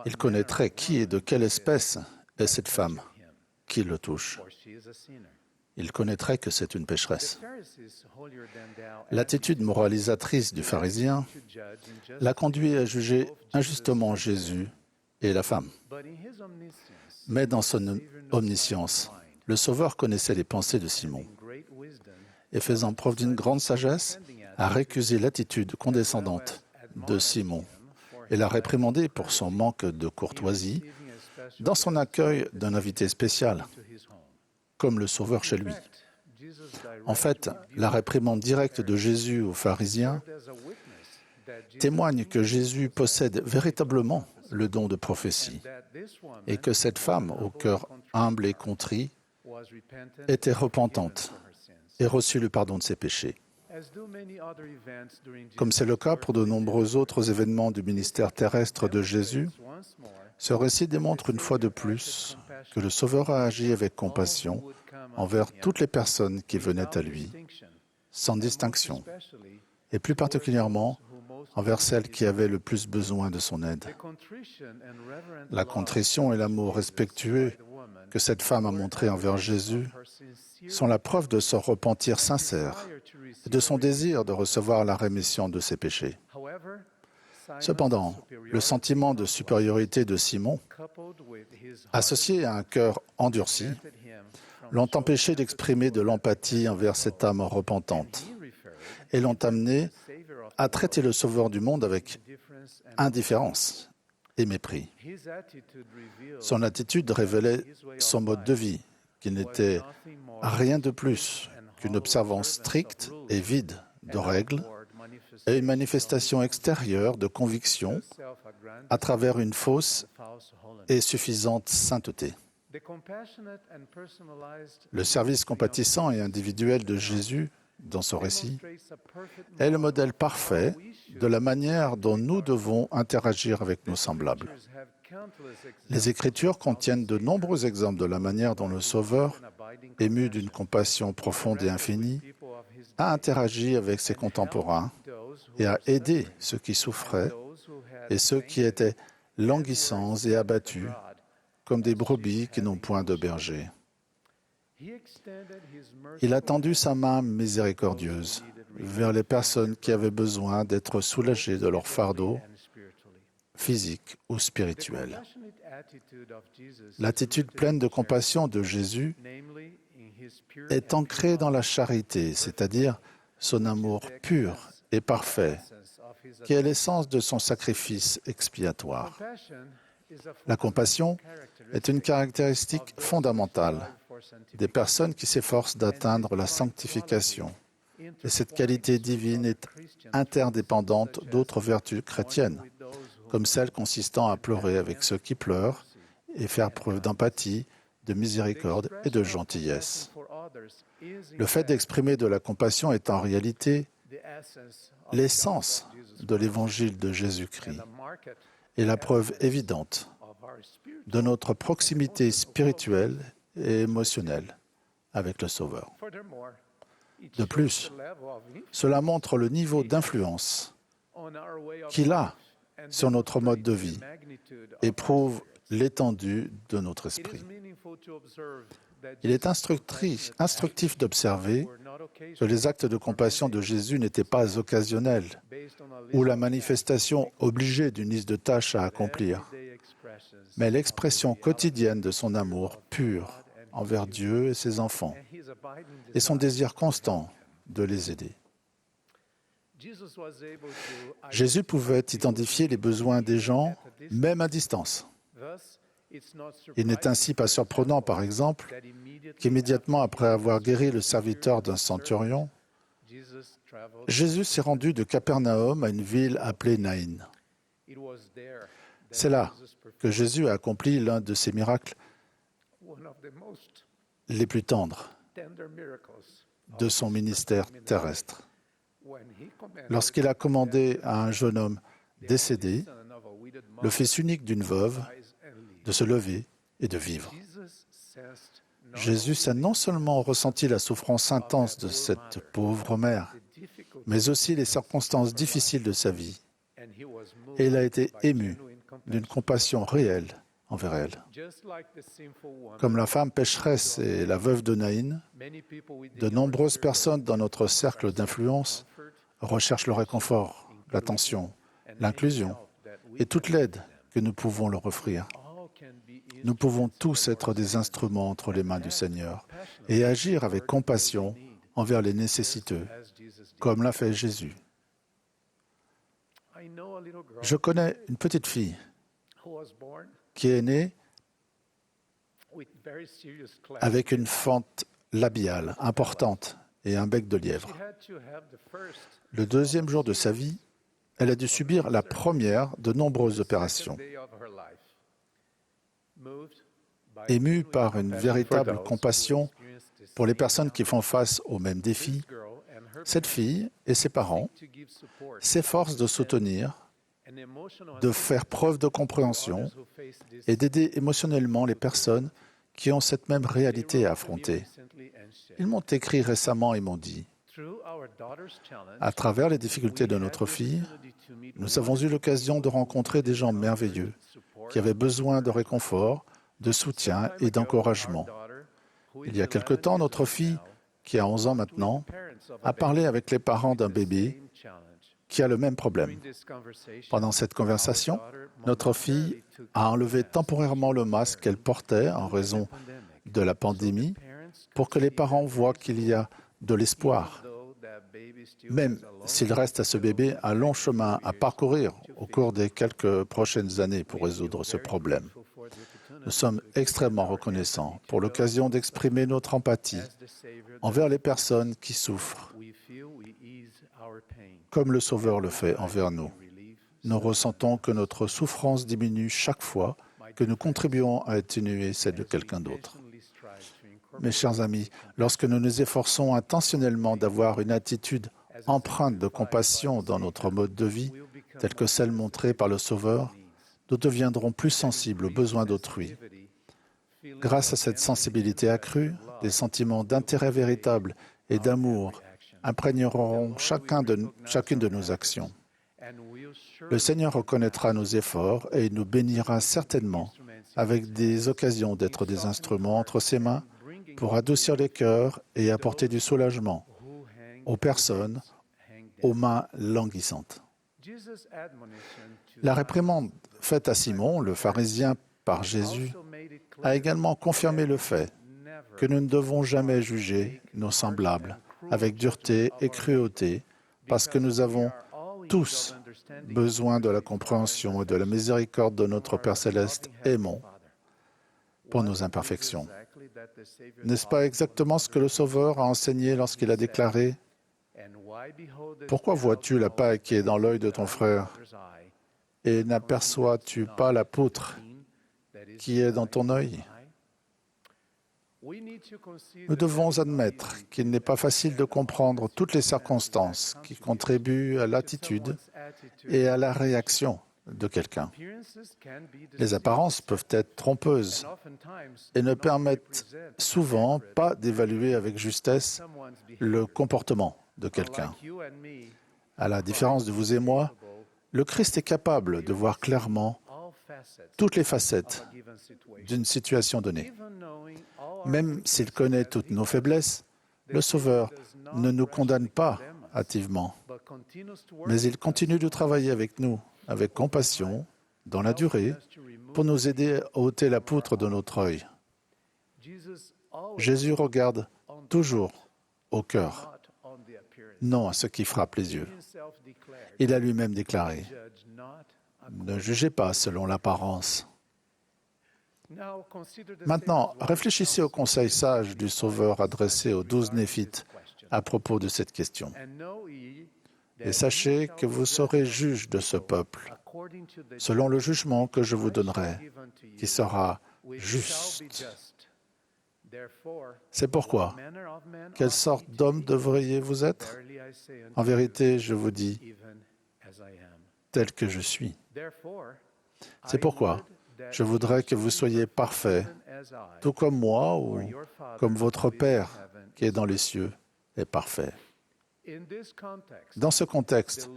il connaîtrait qui et de quelle espèce est cette femme qui le touche. Il connaîtrait que c'est une pécheresse. » L'attitude moralisatrice du pharisien l'a conduit à juger injustement Jésus et la femme. Mais dans son omniscience, le Sauveur connaissait les pensées de Simon et faisant preuve d'une grande sagesse, a récusé l'attitude condescendante de Simon et l'a réprimandé pour son manque de courtoisie dans son accueil d'un invité spécial, comme le Sauveur chez lui. En fait, la réprimande directe de Jésus aux pharisiens témoigne que Jésus possède véritablement le don de prophétie et que cette femme, au cœur humble et contrit, était repentante et reçut le pardon de ses péchés. Comme c'est le cas pour de nombreux autres événements du ministère terrestre de Jésus, ce récit démontre une fois de plus que le Sauveur a agi avec compassion envers toutes les personnes qui venaient à lui, sans distinction, et plus particulièrement envers celles qui avaient le plus besoin de son aide. La contrition et l'amour respectueux que cette femme a montré envers Jésus sont la preuve de son repentir sincère et de son désir de recevoir la rémission de ses péchés. Cependant, le sentiment de supériorité de Simon, associé à un cœur endurci, l'ont empêché d'exprimer de l'empathie envers cette âme repentante et l'ont amené à traiter le Sauveur du monde avec indifférence et mépris. Son attitude révélait son mode de vie, qui n'était rien de plus qu'une observance stricte et vide de règles et une manifestation extérieure de conviction à travers une fausse et suffisante sainteté. Le service compatissant et individuel de Jésus dans ce récit est le modèle parfait de la manière dont nous devons interagir avec nos semblables. Les Écritures contiennent de nombreux exemples de la manière dont le Sauveur, ému d'une compassion profonde et infinie, a interagi avec ses contemporains et a aidé ceux qui souffraient et ceux qui étaient languissants et abattus, comme des brebis qui n'ont point de berger. Il a tendu sa main miséricordieuse vers les personnes qui avaient besoin d'être soulagées de leur fardeau physique ou spirituel. L'attitude pleine de compassion de Jésus est ancrée dans la charité, c'est-à-dire son amour pur et parfait, qui est l'essence de son sacrifice expiatoire. La compassion est une caractéristique fondamentale des personnes qui s'efforcent d'atteindre la sanctification, et cette qualité divine est interdépendante d'autres vertus chrétiennes, comme celle consistant à pleurer avec ceux qui pleurent et faire preuve d'empathie, de miséricorde et de gentillesse. Le fait d'exprimer de la compassion est en réalité l'essence de l'évangile de Jésus-Christ et la preuve évidente de notre proximité spirituelle et émotionnelle avec le Sauveur. De plus, cela montre le niveau d'influence qu'il a sur notre mode de vie et prouve l'étendue de notre esprit. Il est instructif d'observer que les actes de compassion de Jésus n'étaient pas occasionnels ou la manifestation obligée d'une liste de tâches à accomplir, mais l'expression quotidienne de son amour pur envers Dieu et ses enfants et son désir constant de les aider. Jésus pouvait identifier les besoins des gens, même à distance. Il n'est ainsi pas surprenant, par exemple, qu'immédiatement après avoir guéri le serviteur d'un centurion, Jésus s'est rendu de Capernaum à une ville appelée Naïn. C'est là que Jésus a accompli l'un de ses miracles les plus tendres de son ministère terrestre. Lorsqu'il a commandé à un jeune homme décédé, le fils unique d'une veuve, de se lever et de vivre. Jésus a non seulement ressenti la souffrance intense de cette pauvre mère, mais aussi les circonstances difficiles de sa vie, et il a été ému d'une compassion réelle envers elle. Comme la femme pécheresse et la veuve de Naïn, de nombreuses personnes dans notre cercle d'influence recherchent le réconfort, l'attention, l'inclusion et toute l'aide que nous pouvons leur offrir. Nous pouvons tous être des instruments entre les mains du Seigneur et agir avec compassion envers les nécessiteux, comme l'a fait Jésus. Je connais une petite fille qui est née avec une fente labiale importante et un bec de lièvre. Le deuxième jour de sa vie, elle a dû subir la première de nombreuses opérations. Émue par une véritable compassion pour les personnes qui font face aux mêmes défis, cette fille et ses parents s'efforcent de soutenir, de faire preuve de compréhension et d'aider émotionnellement les personnes qui ont cette même réalité à affronter. Ils m'ont écrit récemment et m'ont dit, à travers les difficultés de notre fille, nous avons eu l'occasion de rencontrer des gens merveilleux qui avaient besoin de réconfort, de soutien et d'encouragement. Il y a quelque temps, notre fille, qui a 11 ans maintenant, a parlé avec les parents d'un bébé qui a le même problème. Pendant cette conversation, notre fille a enlevé temporairement le masque qu'elle portait en raison de la pandémie pour que les parents voient qu'il y a de l'espoir, même s'il reste à ce bébé un long chemin à parcourir au cours des quelques prochaines années pour résoudre ce problème. Nous sommes extrêmement reconnaissants pour l'occasion d'exprimer notre empathie envers les personnes qui souffrent, comme le Sauveur le fait envers nous. Nous ressentons que notre souffrance diminue chaque fois que nous contribuons à atténuer celle de quelqu'un d'autre. Mes chers amis, lorsque nous nous efforçons intentionnellement d'avoir une attitude empreinte de compassion dans notre mode de vie, telle que celle montrée par le Sauveur, nous deviendrons plus sensibles aux besoins d'autrui. Grâce à cette sensibilité accrue, des sentiments d'intérêt véritable et d'amour imprégneront chacune de nos actions. Le Seigneur reconnaîtra nos efforts et il nous bénira certainement avec des occasions d'être des instruments entre ses mains pour adoucir les cœurs et apporter du soulagement aux personnes aux mains languissantes. La réprimande faite à Simon, le pharisien, par Jésus, a également confirmé le fait que nous ne devons jamais juger nos semblables avec dureté et cruauté, parce que nous avons tous besoin de la compréhension et de la miséricorde de notre Père céleste aimant pour nos imperfections. N'est-ce pas exactement ce que le Sauveur a enseigné lorsqu'il a déclaré « Pourquoi vois-tu la paille qui est dans l'œil de ton frère et n'aperçois-tu pas la poutre qui est dans ton œil ?» Nous devons admettre qu'il n'est pas facile de comprendre toutes les circonstances qui contribuent à l'attitude et à la réaction de quelqu'un. Les apparences peuvent être trompeuses et ne permettent souvent pas d'évaluer avec justesse le comportement de quelqu'un. À la différence de vous et moi, le Christ est capable de voir clairement toutes les facettes d'une situation donnée. Même s'il connaît toutes nos faiblesses, le Sauveur ne nous condamne pas hâtivement, mais il continue de travailler avec nous, avec compassion, dans la durée, pour nous aider à ôter la poutre de notre œil. Jésus regarde toujours au cœur, non à ce qui frappe les yeux. Il a lui-même déclaré « Ne jugez pas selon l'apparence ». Maintenant, réfléchissez au conseil sage du Sauveur adressé aux 12 Néphites à propos de cette question. Et sachez que vous serez juges de ce peuple, selon le jugement que je vous donnerai, qui sera juste. C'est pourquoi, quelle sorte d'homme devriez-vous être? En vérité, je vous dis, tel que je suis. C'est pourquoi je voudrais que vous soyez parfaits, tout comme moi ou comme votre Père qui est dans les cieux est parfait. Dans ce contexte,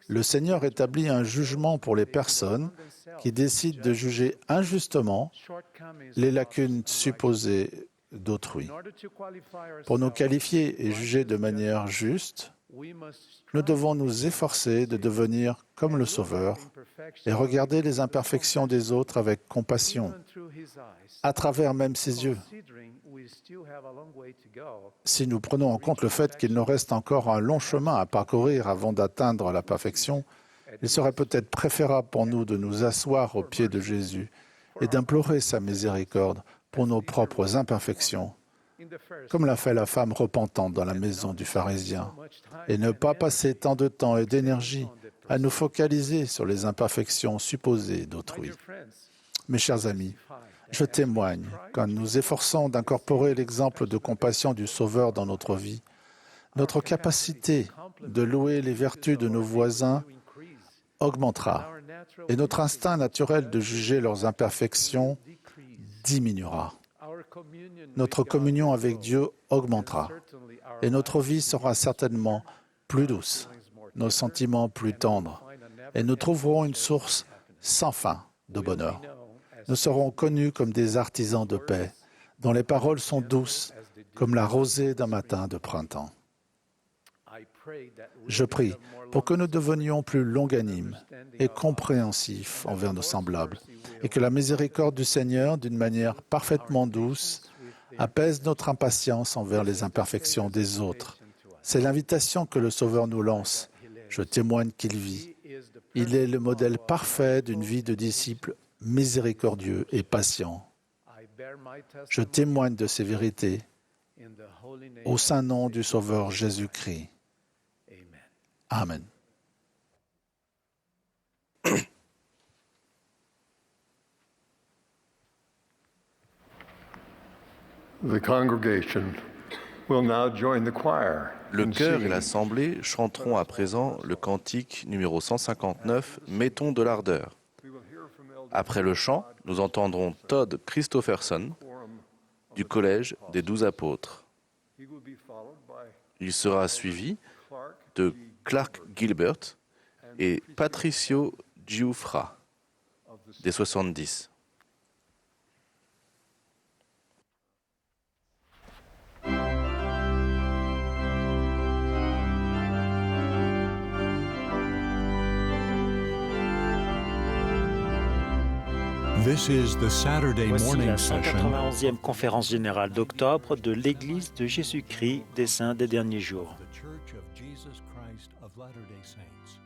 le Seigneur établit un jugement pour les personnes qui décident de juger injustement les lacunes supposées d'autrui. Pour nous qualifier et juger de manière juste Nous devons nous efforcer de devenir comme le Sauveur et regarder les imperfections des autres avec compassion, à travers même ses yeux. Si nous prenons en compte le fait qu'il nous reste encore un long chemin à parcourir avant d'atteindre la perfection, il serait peut-être préférable pour nous de nous asseoir aux pieds de Jésus et d'implorer sa miséricorde pour nos propres imperfections, comme l'a fait la femme repentante dans la maison du pharisien, et ne pas passer tant de temps et d'énergie à nous focaliser sur les imperfections supposées d'autrui. Mes chers amis, je témoigne qu'en nous efforçant d'incorporer l'exemple de compassion du Sauveur dans notre vie, notre capacité de louer les vertus de nos voisins augmentera et notre instinct naturel de juger leurs imperfections diminuera. Notre communion avec Dieu augmentera et notre vie sera certainement plus douce, nos sentiments plus tendres et nous trouverons une source sans fin de bonheur. Nous serons connus comme des artisans de paix, dont les paroles sont douces comme la rosée d'un matin de printemps. Je prie pour que nous devenions plus longanimes et compréhensifs envers nos semblables, et que la miséricorde du Seigneur, d'une manière parfaitement douce, apaise notre impatience envers les imperfections des autres. C'est l'invitation que le Sauveur nous lance. Je témoigne qu'il vit. Il est le modèle parfait d'une vie de disciple miséricordieux et patient. Je témoigne de ces vérités au saint nom du Sauveur Jésus-Christ. Amen. The congregation will now join the choir. Le chœur et l'assemblée chanteront à présent le cantique numéro 159, « Mettons de l'ardeur ». Après le chant, nous entendrons Todd Christopherson du Collège des 12 apôtres. Il sera suivi de Clark Gilbert et Patricio Giuffra des 70. This is the Saturday Voici morning la session 191e conférence générale d'octobre de l'Église de Jésus-Christ des Saints des Derniers Jours. of the Church of Jesus Christ of Latter-day Saints.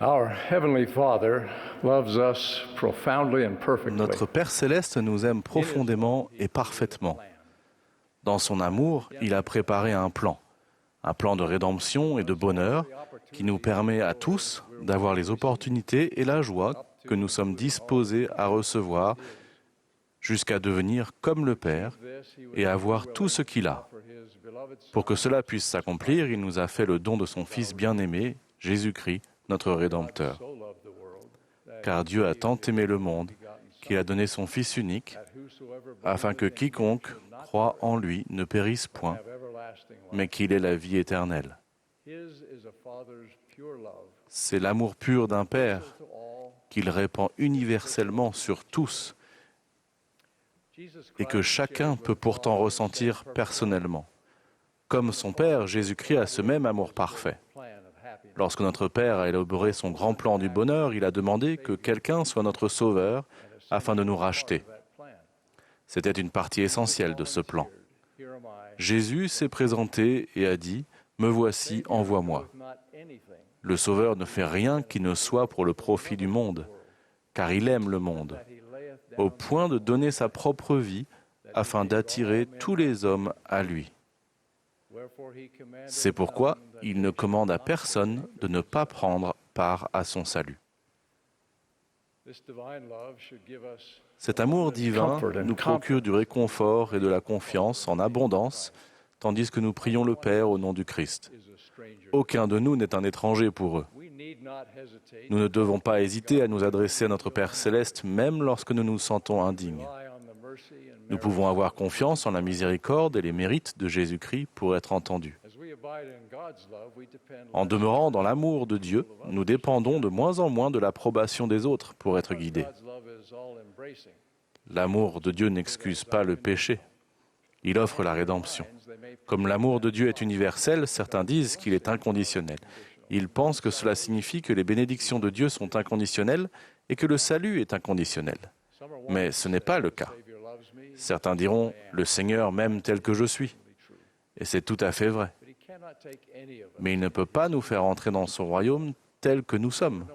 Our Heavenly Father loves us profoundly and perfectly. Notre Père céleste nous aime profondément et parfaitement. Dans son amour, il a préparé un plan de rédemption et de bonheur qui nous permet à tous d'avoir les opportunités et la joie que nous sommes disposés à recevoir jusqu'à devenir comme le Père et avoir tout ce qu'il a. Pour que cela puisse s'accomplir, il nous a fait le don de son Fils bien-aimé, Jésus-Christ, notre Rédempteur. Car Dieu a tant aimé le monde qu'il a donné son Fils unique, afin que quiconque croit en lui ne périsse point, mais qu'il ait la vie éternelle. C'est l'amour pur d'un Père qu'il répand universellement sur tous et que chacun peut pourtant ressentir personnellement. Comme son Père, Jésus-Christ a ce même amour parfait. Lorsque notre Père a élaboré son grand plan du bonheur, il a demandé que quelqu'un soit notre sauveur afin de nous racheter. C'était une partie essentielle de ce plan. Jésus s'est présenté et a dit « Me voici, envoie-moi ». Le Sauveur ne fait rien qui ne soit pour le profit du monde, car il aime le monde, au point de donner sa propre vie afin d'attirer tous les hommes à lui. C'est pourquoi il ne commande à personne de ne pas prendre part à son salut. Cet amour divin nous procure du réconfort et de la confiance en abondance, tandis que nous prions le Père au nom du Christ. Aucun de nous n'est un étranger pour eux. Nous ne devons pas hésiter à nous adresser à notre Père céleste, même lorsque nous nous sentons indignes. Nous pouvons avoir confiance en la miséricorde et les mérites de Jésus-Christ pour être entendus. En demeurant dans l'amour de Dieu, nous dépendons de moins en moins de l'approbation des autres pour être guidés. L'amour de Dieu n'excuse pas le péché. Il offre la rédemption. Comme l'amour de Dieu est universel, certains disent qu'il est inconditionnel. Ils pensent que cela signifie que les bénédictions de Dieu sont inconditionnelles et que le salut est inconditionnel. Mais ce n'est pas le cas. Certains diront « Le Seigneur m'aime tel que je suis ». Et c'est tout à fait vrai. Mais il ne peut pas nous faire entrer dans son royaume tel que nous sommes,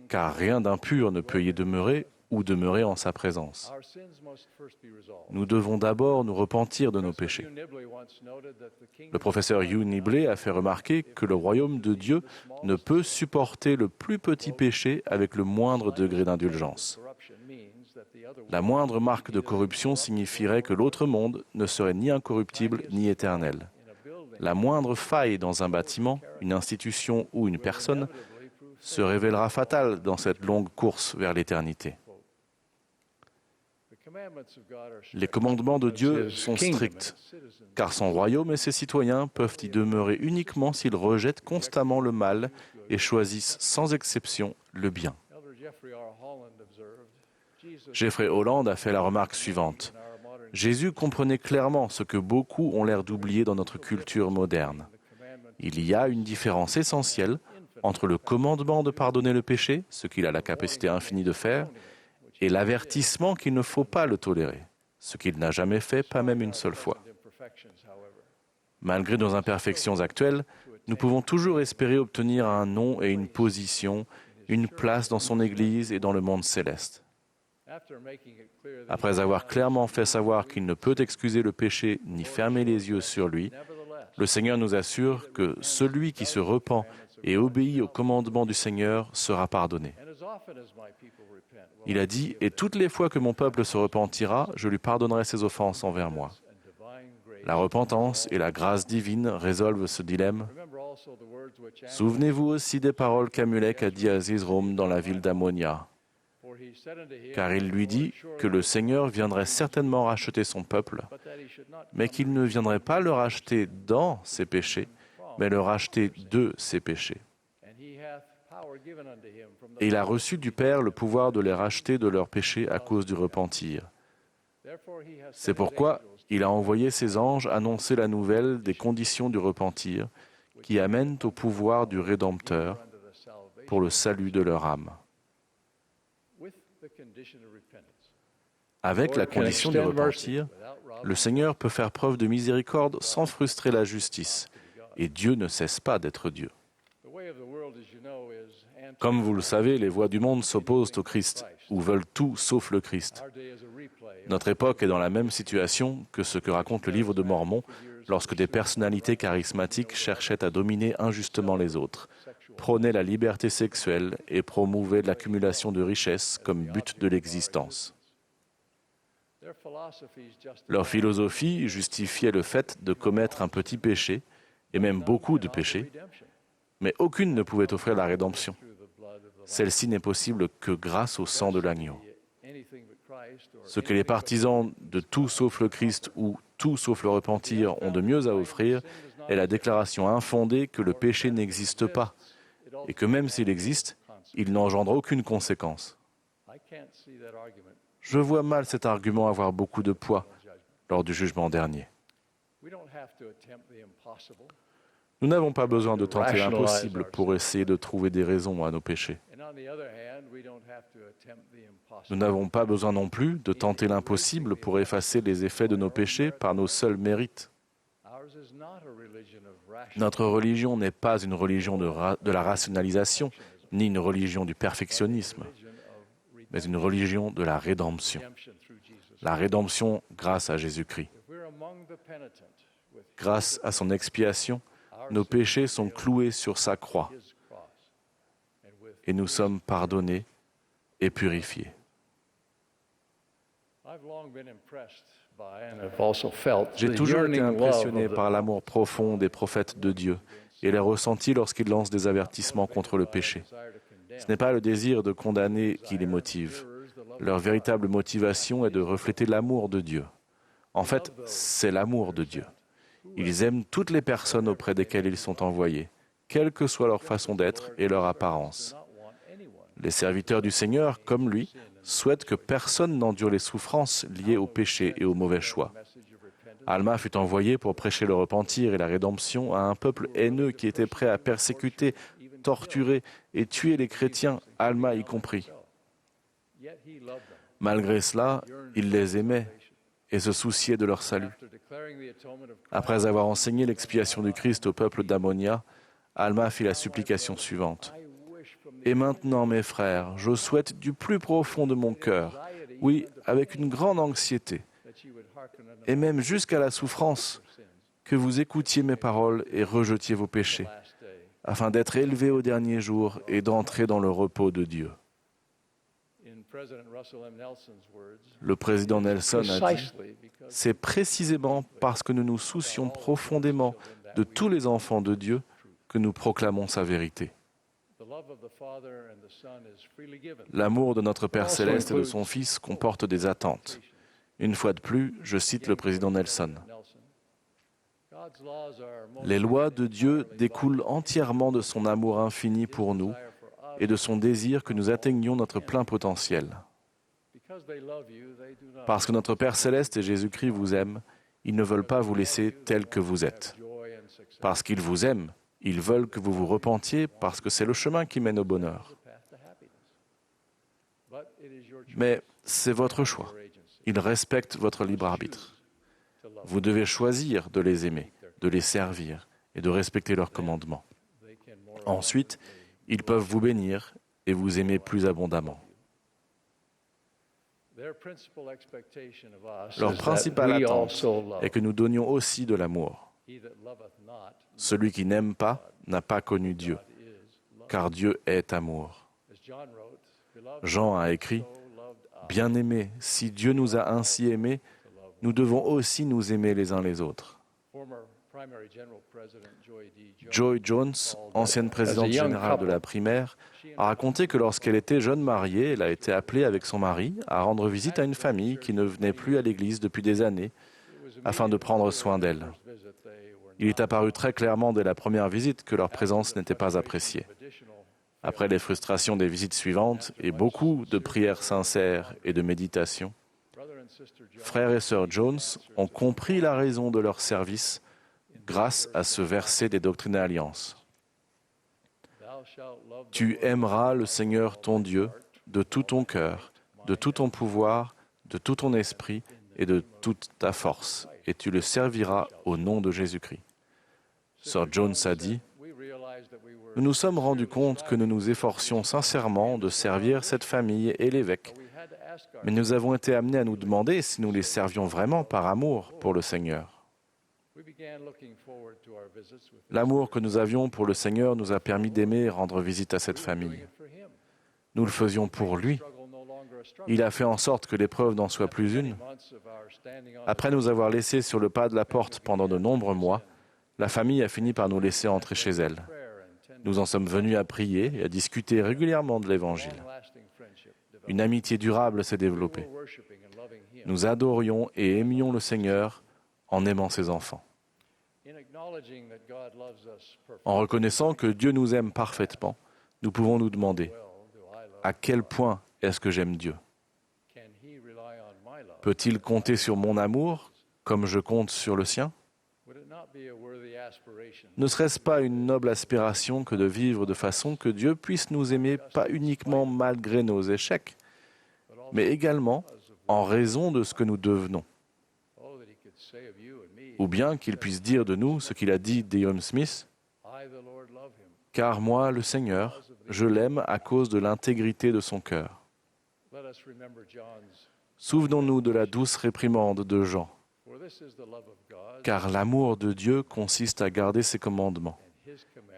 car rien d'impur ne peut y demeurer ou demeurer en sa présence. Nous devons d'abord nous repentir de nos péchés. Le professeur Hugh Nibley a fait remarquer que le royaume de Dieu ne peut supporter le plus petit péché avec le moindre degré d'indulgence. La moindre marque de corruption signifierait que l'autre monde ne serait ni incorruptible ni éternel. La moindre faille dans un bâtiment, une institution ou une personne se révélera fatale dans cette longue course vers l'éternité. Les commandements de Dieu sont stricts, car son royaume et ses citoyens peuvent y demeurer uniquement s'ils rejettent constamment le mal et choisissent sans exception le bien. Jeffrey Holland a fait la remarque suivante. Jésus comprenait clairement ce que beaucoup ont l'air d'oublier dans notre culture moderne. Il y a une différence essentielle entre le commandement de pardonner le péché, ce qu'il a la capacité infinie de faire, et l'avertissement qu'il ne faut pas le tolérer, ce qu'il n'a jamais fait, pas même une seule fois. Malgré nos imperfections actuelles, nous pouvons toujours espérer obtenir un nom et une position, une place dans son Église et dans le monde céleste. Après avoir clairement fait savoir qu'il ne peut excuser le péché ni fermer les yeux sur lui, le Seigneur nous assure que celui qui se repent et obéit au commandement du Seigneur sera pardonné. Il a dit « Et toutes les fois que mon peuple se repentira, je lui pardonnerai ses offenses envers moi. » La repentance et la grâce divine résolvent ce dilemme. Souvenez-vous aussi des paroles qu'Amulek a dit à Zizrom dans la ville d'Ammonia. Car il lui dit que le Seigneur viendrait certainement racheter son peuple, mais qu'il ne viendrait pas le racheter dans ses péchés, mais le racheter de ses péchés. Et il a reçu du Père le pouvoir de les racheter de leurs péchés à cause du repentir. C'est pourquoi il a envoyé ses anges annoncer la nouvelle des conditions du repentir qui amènent au pouvoir du Rédempteur pour le salut de leur âme. Avec la condition du repentir, le Seigneur peut faire preuve de miséricorde sans frustrer la justice, et Dieu ne cesse pas d'être Dieu. Comme vous le savez, les voix du monde s'opposent au Christ, ou veulent tout sauf le Christ. Notre époque est dans la même situation que ce que raconte le livre de Mormon, lorsque des personnalités charismatiques cherchaient à dominer injustement les autres, prônaient la liberté sexuelle et promouvaient l'accumulation de richesses comme but de l'existence. Leur philosophie justifiait le fait de commettre un petit péché, et même beaucoup de péchés, mais aucune ne pouvait offrir la rédemption. Celle-ci n'est possible que grâce au sang de l'agneau. Ce que les partisans de tout sauf le Christ ou tout sauf le repentir ont de mieux à offrir est la déclaration infondée que le péché n'existe pas et que même s'il existe, il n'engendre aucune conséquence. Je vois mal cet argument avoir beaucoup de poids lors du jugement dernier. Nous n'avons pas besoin de tenter l'impossible pour essayer de trouver des raisons à nos péchés. Nous n'avons pas besoin non plus de tenter l'impossible pour effacer les effets de nos péchés par nos seuls mérites. Notre religion n'est pas une religion de la rationalisation, ni une religion du perfectionnisme, mais une religion de la rédemption. La rédemption grâce à Jésus-Christ. Grâce à son expiation, nos péchés sont cloués sur sa croix et nous sommes pardonnés et purifiés. J'ai toujours été impressionné par l'amour profond des prophètes de Dieu et les ressentis lorsqu'ils lancent des avertissements contre le péché. Ce n'est pas le désir de condamner qui les motive. Leur véritable motivation est de refléter l'amour de Dieu. En fait, c'est l'amour de Dieu. Ils aiment toutes les personnes auprès desquelles ils sont envoyés, quelle que soit leur façon d'être et leur apparence. Les serviteurs du Seigneur, comme lui, souhaitent que personne n'endure les souffrances liées au péché et au mauvais choix. Alma fut envoyé pour prêcher le repentir et la rédemption à un peuple haineux qui était prêt à persécuter, torturer et tuer les chrétiens, Alma y compris. Malgré cela, il les aimait et se souciait de leur salut. Après avoir enseigné l'expiation du Christ au peuple d'Ammonia, Alma fit la supplication suivante. « Et maintenant, mes frères, je souhaite du plus profond de mon cœur, oui, avec une grande anxiété, et même jusqu'à la souffrance, que vous écoutiez mes paroles et rejetiez vos péchés, afin d'être élevés au dernier jour et d'entrer dans le repos de Dieu. » Le président Nelson a dit, « C'est précisément parce que nous nous soucions profondément de tous les enfants de Dieu que nous proclamons sa vérité. » L'amour de notre Père Céleste et de son Fils comporte des attentes. Une fois de plus, je cite le président Nelson. « Les lois de Dieu découlent entièrement de son amour infini pour nous et de son désir que nous atteignions notre plein potentiel. Parce que notre Père Céleste et Jésus-Christ vous aiment, ils ne veulent pas vous laisser tel que vous êtes. Parce qu'ils vous aiment, ils veulent que vous vous repentiez parce que c'est le chemin qui mène au bonheur. Mais c'est votre choix. Ils respectent votre libre arbitre. Vous devez choisir de les aimer, de les servir et de respecter leurs commandements. Ensuite, ils peuvent vous bénir et vous aimer plus abondamment. Leur principale attente est que nous donnions aussi de l'amour. Celui qui n'aime pas n'a pas connu Dieu, car Dieu est amour. Jean a écrit, « Bien-aimés, si Dieu nous a ainsi aimés, nous devons aussi nous aimer les uns les autres. » Joy Jones, ancienne présidente générale de la primaire, a raconté que lorsqu'elle était jeune mariée, elle a été appelée avec son mari à rendre visite à une famille qui ne venait plus à l'église depuis des années afin de prendre soin d'elle. Il est apparu très clairement dès la première visite que leur présence n'était pas appréciée. Après les frustrations des visites suivantes et beaucoup de prières sincères et de méditation, frères et sœurs Jones ont compris la raison de leur service grâce à ce verset des Doctrines et Alliances. « Tu aimeras le Seigneur ton Dieu de tout ton cœur, de tout ton pouvoir, de tout ton esprit et de toute ta force, et tu le serviras au nom de Jésus-Christ. » Sir Jones a dit, nous nous sommes rendus compte que nous nous efforcions sincèrement de servir cette famille et l'évêque. Mais nous avons été amenés à nous demander si nous les servions vraiment par amour pour le Seigneur. L'amour que nous avions pour le Seigneur nous a permis d'aimer et rendre visite à cette famille. Nous le faisions pour lui. Il a fait en sorte que l'épreuve n'en soit plus une. Après nous avoir laissés sur le pas de la porte pendant de nombreux mois, la famille a fini par nous laisser entrer chez elle. Nous en sommes venus à prier et à discuter régulièrement de l'Évangile. Une amitié durable s'est développée. Nous adorions et aimions le Seigneur en aimant ses enfants. En reconnaissant que Dieu nous aime parfaitement, nous pouvons nous demander « À quel point est-ce que j'aime Dieu ? Peut-il compter sur mon amour comme je compte sur le sien ? Ne serait-ce pas une noble aspiration que de vivre de façon que Dieu puisse nous aimer pas uniquement malgré nos échecs, mais également en raison de ce que nous devenons ? Ou bien qu'il puisse dire de nous ce qu'il a dit d'E.M. Smith, « Car moi, le Seigneur, je l'aime à cause de l'intégrité de son cœur. » Souvenons-nous de la douce réprimande de Jean. Car l'amour de Dieu consiste à garder ses commandements,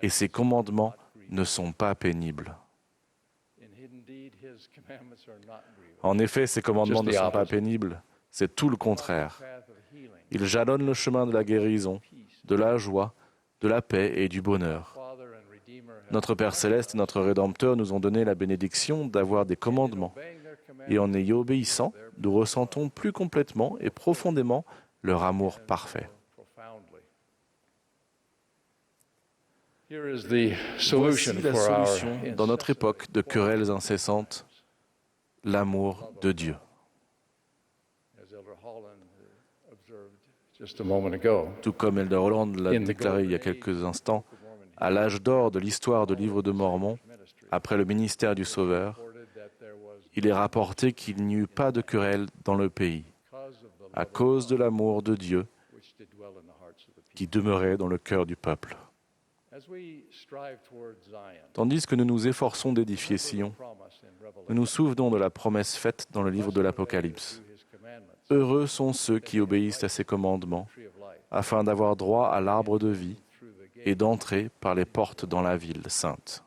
et ses commandements ne sont pas pénibles. En effet, ses commandements ne sont pas pénibles, c'est tout le contraire. Ils jalonnent le chemin de la guérison, de la joie, de la paix et du bonheur. Notre Père Céleste et notre Rédempteur nous ont donné la bénédiction d'avoir des commandements, et en y obéissant, nous ressentons plus complètement et profondément leur amour parfait. Voici la solution dans notre époque de querelles incessantes, l'amour de Dieu. Tout comme Elder Holland l'a déclaré il y a quelques instants, à l'âge d'or de l'histoire du Livre de Mormon, après le ministère du Sauveur, il est rapporté qu'il n'y eut pas de querelle dans le pays, à cause de l'amour de Dieu qui demeurait dans le cœur du peuple. Tandis que nous nous efforçons d'édifier Sion, nous nous souvenons de la promesse faite dans le livre de l'Apocalypse. Heureux sont ceux qui obéissent à ses commandements, afin d'avoir droit à l'arbre de vie et d'entrer par les portes dans la ville sainte.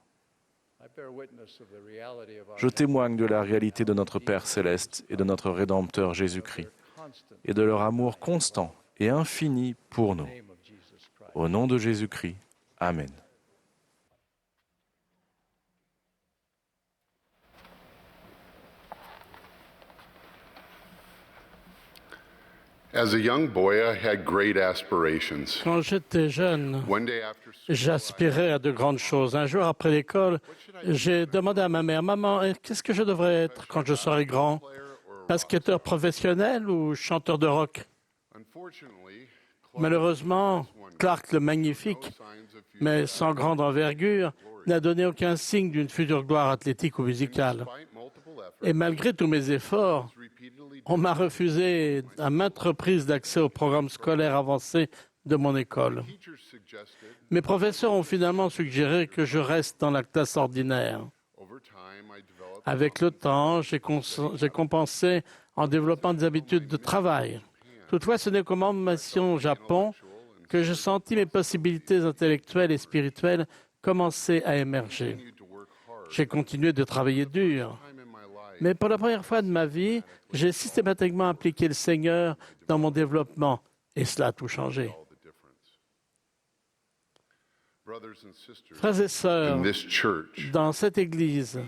Je témoigne de la réalité de notre Père Céleste et de notre Rédempteur Jésus-Christ, et de leur amour constant et infini pour nous. Au nom de Jésus-Christ, Amen. As a young boy, I had great aspirations. Quand j'étais jeune, j'aspirais à de grandes choses. Un jour, après l'école, j'ai demandé à ma mère, « Maman, qu'est-ce que je devrais être quand je serai grand? Basketteur professionnel ou chanteur de rock ?» Malheureusement, Clark le Magnifique, mais sans grande envergure, n'a donné aucun signe d'une future gloire athlétique ou musicale. Et malgré tous mes efforts, on m'a refusé à maintes reprises d'accès au programme scolaire avancé de mon école. Mes professeurs ont finalement suggéré que je reste dans la classe ordinaire. Avec le temps, j'ai compensé en développant des habitudes de travail. Toutefois, ce n'est qu'au moment de ma mission au Japon que je sentis mes possibilités intellectuelles et spirituelles commencer à émerger. J'ai continué de travailler dur. Mais pour la première fois de ma vie, j'ai systématiquement impliqué le Seigneur dans mon développement, et cela a tout changé. Frères et sœurs, dans cette Église,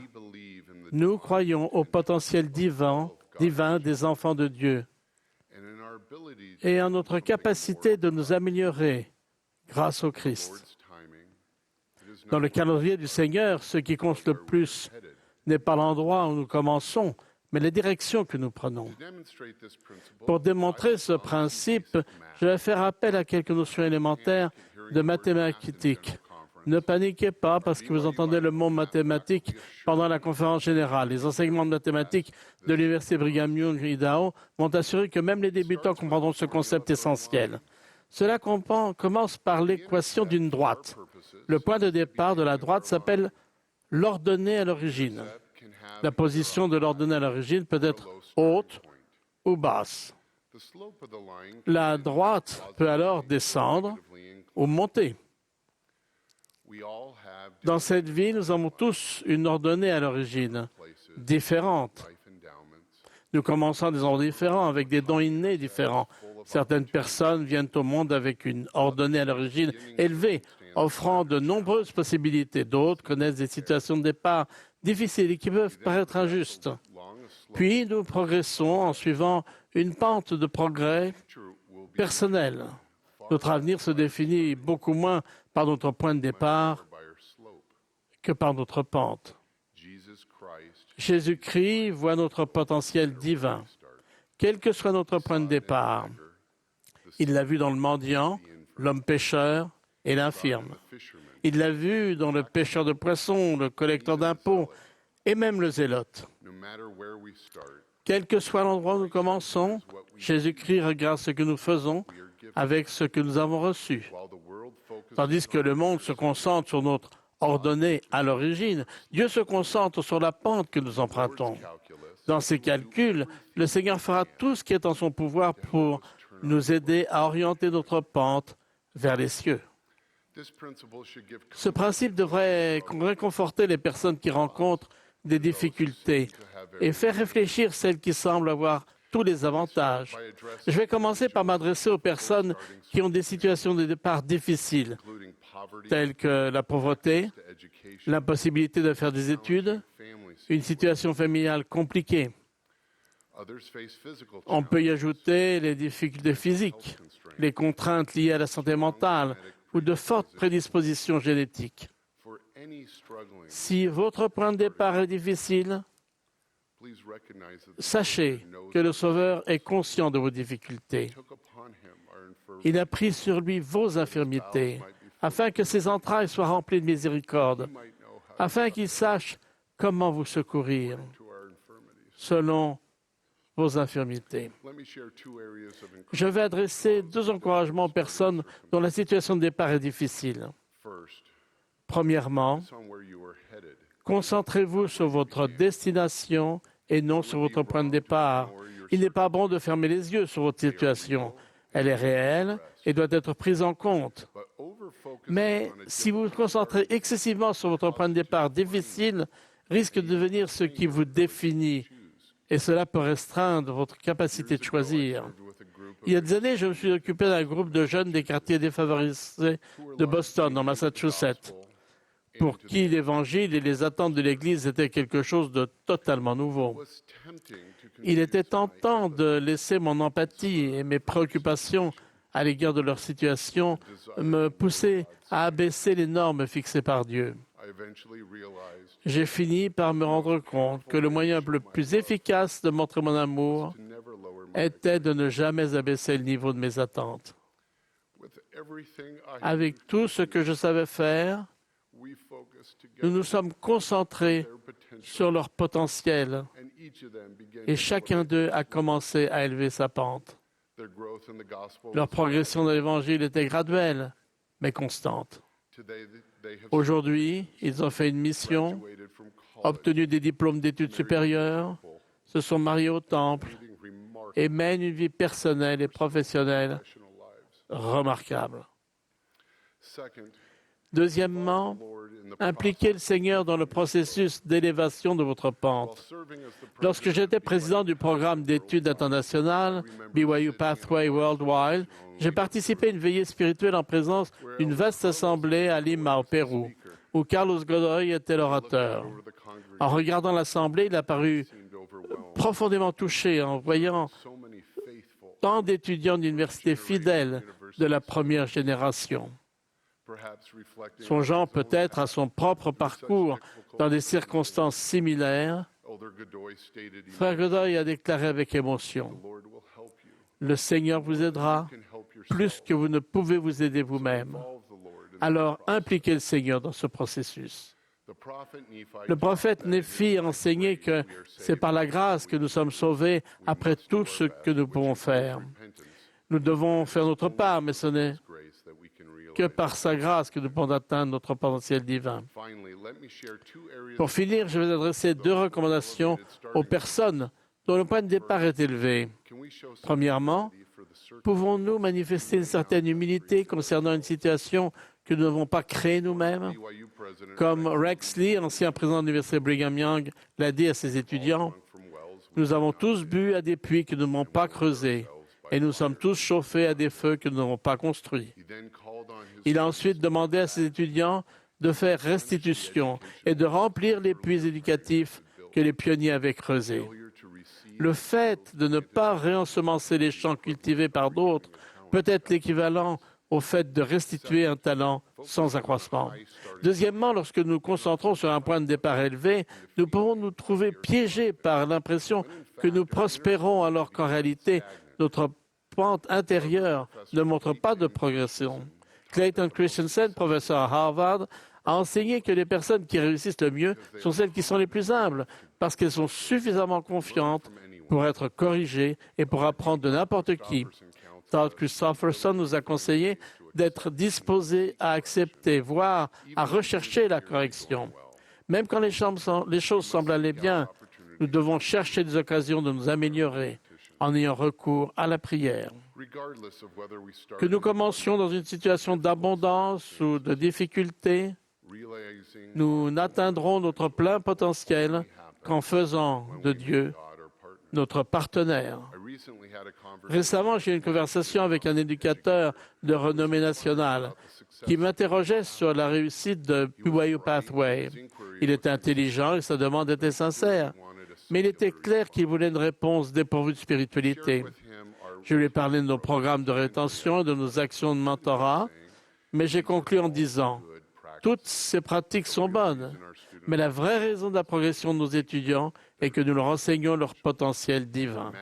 nous croyons au potentiel divin des enfants de Dieu et en notre capacité de nous améliorer grâce au Christ. Dans le calendrier du Seigneur, ce qui compte le plus n'est pas l'endroit où nous commençons, mais les directions que nous prenons. Pour démontrer ce principe, je vais faire appel à quelques notions élémentaires de mathématiques. Ne paniquez pas parce que vous entendez le mot mathématiques pendant la conférence générale. Les enseignements de mathématiques de l'Université Brigham Young, Idaho, m'ont assuré que même les débutants comprendront ce concept essentiel. Cela commence par l'équation d'une droite. Le point de départ de la droite s'appelle l'ordonnée à l'origine. La position de l'ordonnée à l'origine peut être haute ou basse. La droite peut alors descendre ou monter. Dans cette vie, nous avons tous une ordonnée à l'origine, différente. Nous commençons à des endroits différents, avec des dons innés différents. Certaines personnes viennent au monde avec une ordonnée à l'origine élevée, offrant de nombreuses possibilités. D'autres connaissent des situations de départ difficiles et qui peuvent paraître injustes. Puis, nous progressons en suivant une pente de progrès personnel. Notre avenir se définit beaucoup moins par notre point de départ que par notre pente. Jésus-Christ voit notre potentiel divin, quel que soit notre point de départ. Il l'a vu dans le mendiant, l'homme pécheur et l'infirme. Il l'a vu dans le pêcheur de poissons, le collecteur d'impôts et même le zélote. Quel que soit l'endroit où nous commençons, Jésus-Christ regarde ce que nous faisons avec ce que nous avons reçu. Tandis que le monde se concentre sur notre ordonnée à l'origine, Dieu se concentre sur la pente que nous empruntons. Dans ses calculs, le Seigneur fera tout ce qui est en son pouvoir pour nous aider à orienter notre pente vers les cieux. Ce principe devrait réconforter les personnes qui rencontrent des difficultés et faire réfléchir celles qui semblent avoir tous les avantages. Je vais commencer par m'adresser aux personnes qui ont des situations de départ difficiles, telles que la pauvreté, l'impossibilité de faire des études, une situation familiale compliquée. On peut y ajouter les difficultés physiques, les contraintes liées à la santé mentale ou de fortes prédispositions génétiques. Si votre point de départ est difficile, sachez que le Sauveur est conscient de vos difficultés. Il a pris sur lui vos infirmités, afin que ses entrailles soient remplies de miséricorde, afin qu'il sache comment vous secourir selon vos infirmités. Je vais adresser 2 encouragements aux personnes dont la situation de départ est difficile. Premièrement, concentrez-vous sur votre destination et non sur votre point de départ. Il n'est pas bon de fermer les yeux sur votre situation. Elle est réelle et doit être prise en compte. Mais si vous vous concentrez excessivement sur votre point de départ difficile, risque de devenir ce qui vous définit. Et cela peut restreindre votre capacité de choisir. Il y a des années, je me suis occupé d'un groupe de jeunes des quartiers défavorisés de Boston, en Massachusetts, pour qui l'Évangile et les attentes de l'Église étaient quelque chose de totalement nouveau. Il était tentant de laisser mon empathie et mes préoccupations à l'égard de leur situation me pousser à abaisser les normes fixées par Dieu. J'ai fini par me rendre compte que le moyen le plus efficace de montrer mon amour était de ne jamais abaisser le niveau de mes attentes. Avec tout ce que je savais faire, nous nous sommes concentrés sur leur potentiel et chacun d'eux a commencé à élever sa pente. Leur progression dans l'Évangile était graduelle, mais constante. Aujourd'hui, ils ont fait une mission, obtenu des diplômes d'études supérieures, se sont mariés au temple et mènent une vie personnelle et professionnelle remarquable. Deuxièmement, impliquez le Seigneur dans le processus d'élévation de votre pente. Lorsque j'étais président du programme d'études internationales BYU Pathway Worldwide, j'ai participé à une veillée spirituelle en présence d'une vaste assemblée à Lima, au Pérou, où Carlos Godoy était l'orateur. En regardant l'assemblée, il a paru profondément touché en voyant tant d'étudiants d'université fidèles de la première génération. Songeant peut-être à son propre parcours dans des circonstances similaires, Frère Godoy a déclaré avec émotion, « Le Seigneur vous aidera plus que vous ne pouvez vous aider vous-même. Alors impliquez le Seigneur dans ce processus. » Le prophète Néphi a enseigné que c'est par la grâce que nous sommes sauvés après tout ce que nous pouvons faire. Nous devons faire notre part, mais ce n'est que par sa grâce que nous pouvons atteindre notre potentiel divin. Pour finir, je vais adresser 2 recommandations aux personnes dont le point de départ est élevé. Premièrement, pouvons-nous manifester une certaine humilité concernant une situation que nous n'avons pas créée nous-mêmes? Comme Rex Lee, ancien président de l'Université Brigham Young, l'a dit à ses étudiants, nous avons tous bu à des puits que nous n'avons pas creusés et nous sommes tous chauffés à des feux que nous n'avons pas construits. Il a ensuite demandé à ses étudiants de faire restitution et de remplir les puits éducatifs que les pionniers avaient creusés. Le fait de ne pas réensemencer les champs cultivés par d'autres peut être l'équivalent au fait de restituer un talent sans accroissement. Deuxièmement, lorsque nous nous concentrons sur un point de départ élevé, nous pouvons nous trouver piégés par l'impression que nous prospérons alors qu'en réalité, notre pente intérieure ne montre pas de progression. Clayton Christensen, professeur à Harvard, a enseigné que les personnes qui réussissent le mieux sont celles qui sont les plus humbles, parce qu'elles sont suffisamment confiantes pour être corrigées et pour apprendre de n'importe qui. Todd Christofferson nous a conseillé d'être disposés à accepter, voire à rechercher la correction. Même quand les choses semblent aller bien, nous devons chercher des occasions de nous améliorer en ayant recours à la prière. Que nous commencions dans une situation d'abondance ou de difficulté, nous n'atteindrons notre plein potentiel qu'en faisant de Dieu notre partenaire. Récemment, j'ai eu une conversation avec un éducateur de renommée nationale qui m'interrogeait sur la réussite de BYU Pathway. Il était intelligent et sa demande était sincère, mais il était clair qu'il voulait une réponse dépourvue de spiritualité. Je lui ai parlé de nos programmes de rétention et de nos actions de mentorat, mais j'ai conclu en disant « Toutes ces pratiques sont bonnes, mais la vraie raison de la progression de nos étudiants est que nous leur enseignons leur potentiel divin.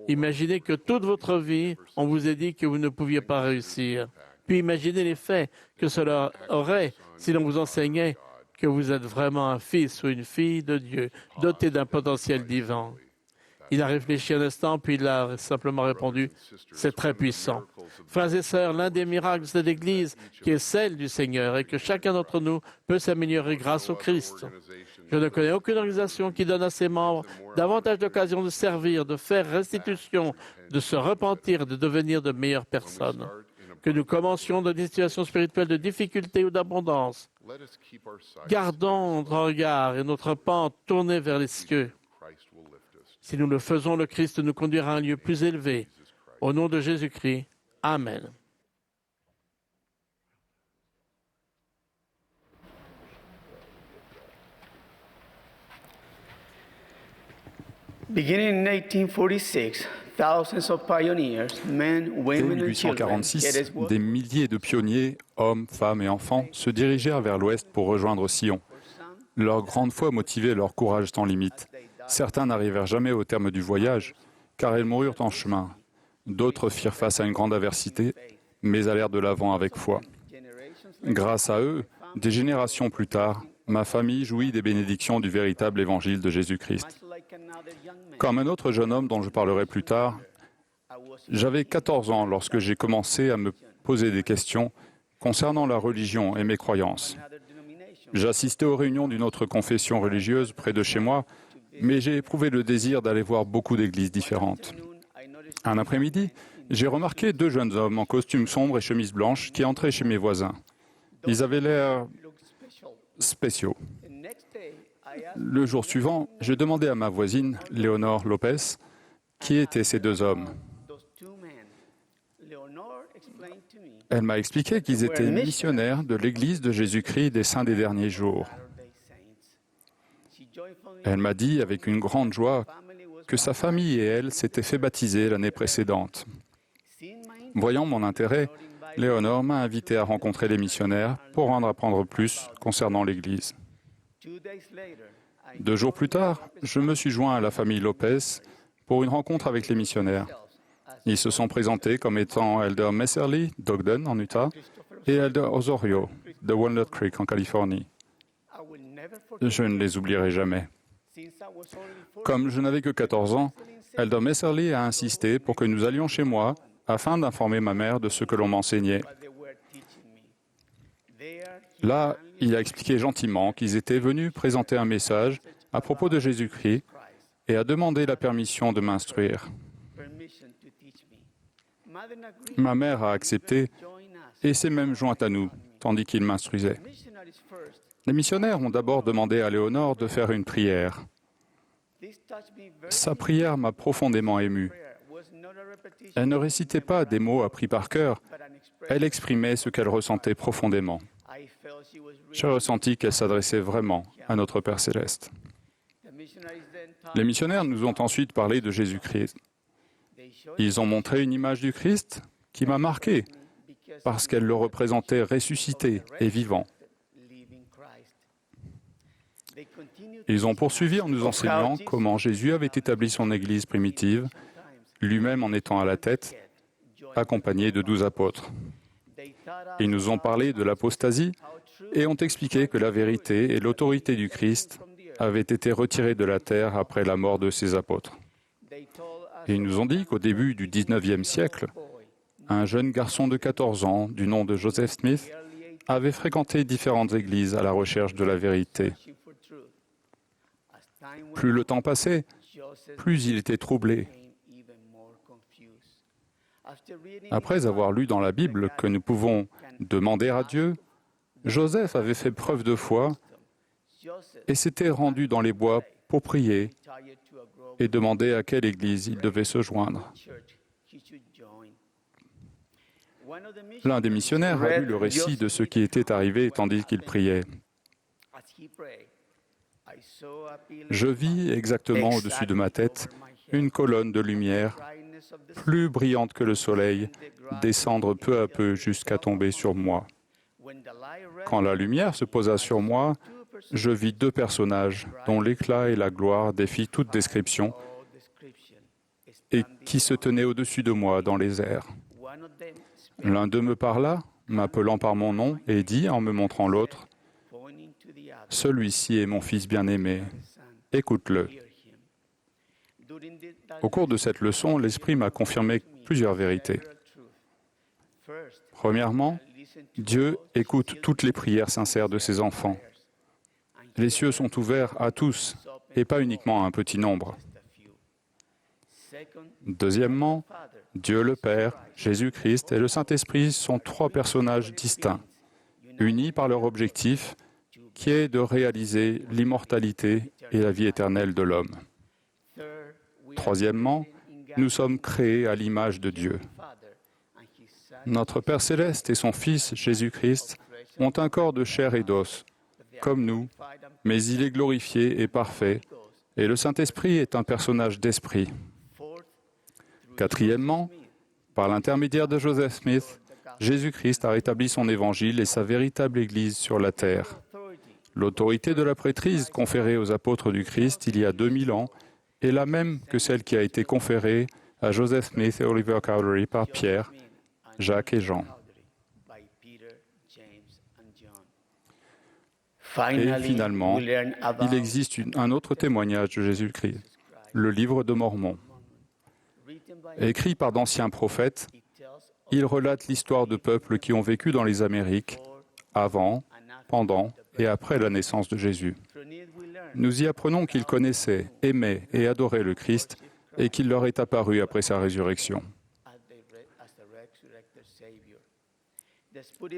Imaginez que toute votre vie, on vous ait dit que vous ne pouviez pas réussir. Puis imaginez l'effet que cela aurait si l'on vous enseignait que vous êtes vraiment un fils ou une fille de Dieu, doté d'un potentiel divin. » Il a réfléchi un instant, puis il a simplement répondu « C'est très puissant. » Frères et sœurs, l'un des miracles de cette Église, qui est celle du Seigneur, est que chacun d'entre nous peut s'améliorer grâce au Christ. Je ne connais aucune organisation qui donne à ses membres davantage d'occasions de servir, de faire restitution, de se repentir, de devenir de meilleures personnes. Que nous commencions dans des situations spirituelles de difficulté ou d'abondance. Gardons notre regard et notre pente tournée vers les cieux. Si nous le faisons, le Christ nous conduira à un lieu plus élevé. Au nom de Jésus-Christ. Amen. Beginning in 1846, thousands of pioneers, men, Dès women and children, 1846, des milliers de pionniers, hommes, femmes et enfants, se dirigèrent vers l'ouest pour rejoindre Sion. Leur grande foi motivait leur courage sans limite. Certains n'arrivèrent jamais au terme du voyage, car ils moururent en chemin. D'autres firent face à une grande adversité, mais allèrent de l'avant avec foi. Grâce à eux, des générations plus tard, ma famille jouit des bénédictions du véritable évangile de Jésus-Christ. Comme un autre jeune homme dont je parlerai plus tard, j'avais 14 ans lorsque j'ai commencé à me poser des questions concernant la religion et mes croyances. J'assistais aux réunions d'une autre confession religieuse près de chez moi, mais j'ai éprouvé le désir d'aller voir beaucoup d'églises différentes. Un après-midi, j'ai remarqué 2 jeunes hommes en costume sombre et chemise blanche qui entraient chez mes voisins. Ils avaient l'air spéciaux. Le jour suivant, je demandai à ma voisine, Léonore Lopez, qui étaient ces 2 hommes. Elle m'a expliqué qu'ils étaient missionnaires de l'Église de Jésus-Christ des Saints des Derniers Jours. Elle m'a dit avec une grande joie que sa famille et elle s'étaient fait baptiser l'année précédente. Voyant mon intérêt, Léonore m'a invité à rencontrer les missionnaires pour en apprendre plus concernant l'Église. 2 jours plus tard, je me suis joint à la famille Lopez pour une rencontre avec les missionnaires. Ils se sont présentés comme étant Elder Messerly d'Ogden, en Utah, et Elder Osorio de Walnut Creek, en Californie. Je ne les oublierai jamais. Comme je n'avais que 14 ans, Elder Messerly a insisté pour que nous allions chez moi afin d'informer ma mère de ce que l'on m'enseignait. Là, il a expliqué gentiment qu'ils étaient venus présenter un message à propos de Jésus-Christ et a demandé la permission de m'instruire. Ma mère a accepté et s'est même jointe à nous, tandis qu'il m'instruisait. Les missionnaires ont d'abord demandé à Léonore de faire une prière. Sa prière m'a profondément ému. Elle ne récitait pas des mots appris par cœur, elle exprimait ce qu'elle ressentait profondément. J'ai ressenti qu'elle s'adressait vraiment à notre Père céleste. Les missionnaires nous ont ensuite parlé de Jésus-Christ. Ils ont montré une image du Christ qui m'a marqué, parce qu'elle le représentait ressuscité et vivant. Ils ont poursuivi en nous enseignant comment Jésus avait établi son Église primitive, lui-même en étant à la tête, accompagné de 12 apôtres. Ils nous ont parlé de l'apostasie et ont expliqué que la vérité et l'autorité du Christ avaient été retirées de la terre après la mort de ses apôtres. Et ils nous ont dit qu'au début du XIXe siècle, un jeune garçon de 14 ans, du nom de Joseph Smith, avait fréquenté différentes églises à la recherche de la vérité. Plus le temps passait, plus il était troublé. Après avoir lu dans la Bible que nous pouvons demander à Dieu, Joseph avait fait preuve de foi et s'était rendu dans les bois pour prier et demander à quelle église il devait se joindre. L'un des missionnaires a lu le récit de ce qui était arrivé tandis qu'il priait. Je vis exactement au-dessus de ma tête une colonne de lumière plus brillante que le soleil descendre peu à peu jusqu'à tomber sur moi. Quand la lumière se posa sur moi, je vis deux personnages dont l'éclat et la gloire défient toute description et qui se tenaient au-dessus de moi dans les airs. L'un d'eux me parla, m'appelant par mon nom, et dit, en me montrant l'autre, « Celui-ci est mon fils bien-aimé, écoute-le. » Au cours de cette leçon, l'Esprit m'a confirmé plusieurs vérités. Premièrement, Dieu écoute toutes les prières sincères de ses enfants. Les cieux sont ouverts à tous et pas uniquement à un petit nombre. Deuxièmement, Dieu le Père, Jésus-Christ et le Saint-Esprit sont trois personnages distincts, unis par leur objectif, qui est de réaliser l'immortalité et la vie éternelle de l'homme. Troisièmement, nous sommes créés à l'image de Dieu. Notre Père céleste et son Fils, Jésus-Christ, ont un corps de chair et d'os, comme nous, mais il est glorifié et parfait, et le Saint-Esprit est un personnage d'esprit. Quatrièmement, par l'intermédiaire de Joseph Smith, Jésus-Christ a rétabli son évangile et sa véritable Église sur la terre. L'autorité de la prêtrise conférée aux apôtres du Christ il y a 2000 ans est la même que celle qui a été conférée à Joseph Smith et Oliver Cowdery par Pierre, Jacques et Jean. Et finalement, il existe un autre témoignage de Jésus-Christ, le Livre de Mormon. Écrit par d'anciens prophètes, il relate l'histoire de peuples qui ont vécu dans les Amériques avant, pendant et après la naissance de Jésus. Nous y apprenons qu'ils connaissaient, aimaient et adoraient le Christ et qu'il leur est apparu après sa résurrection.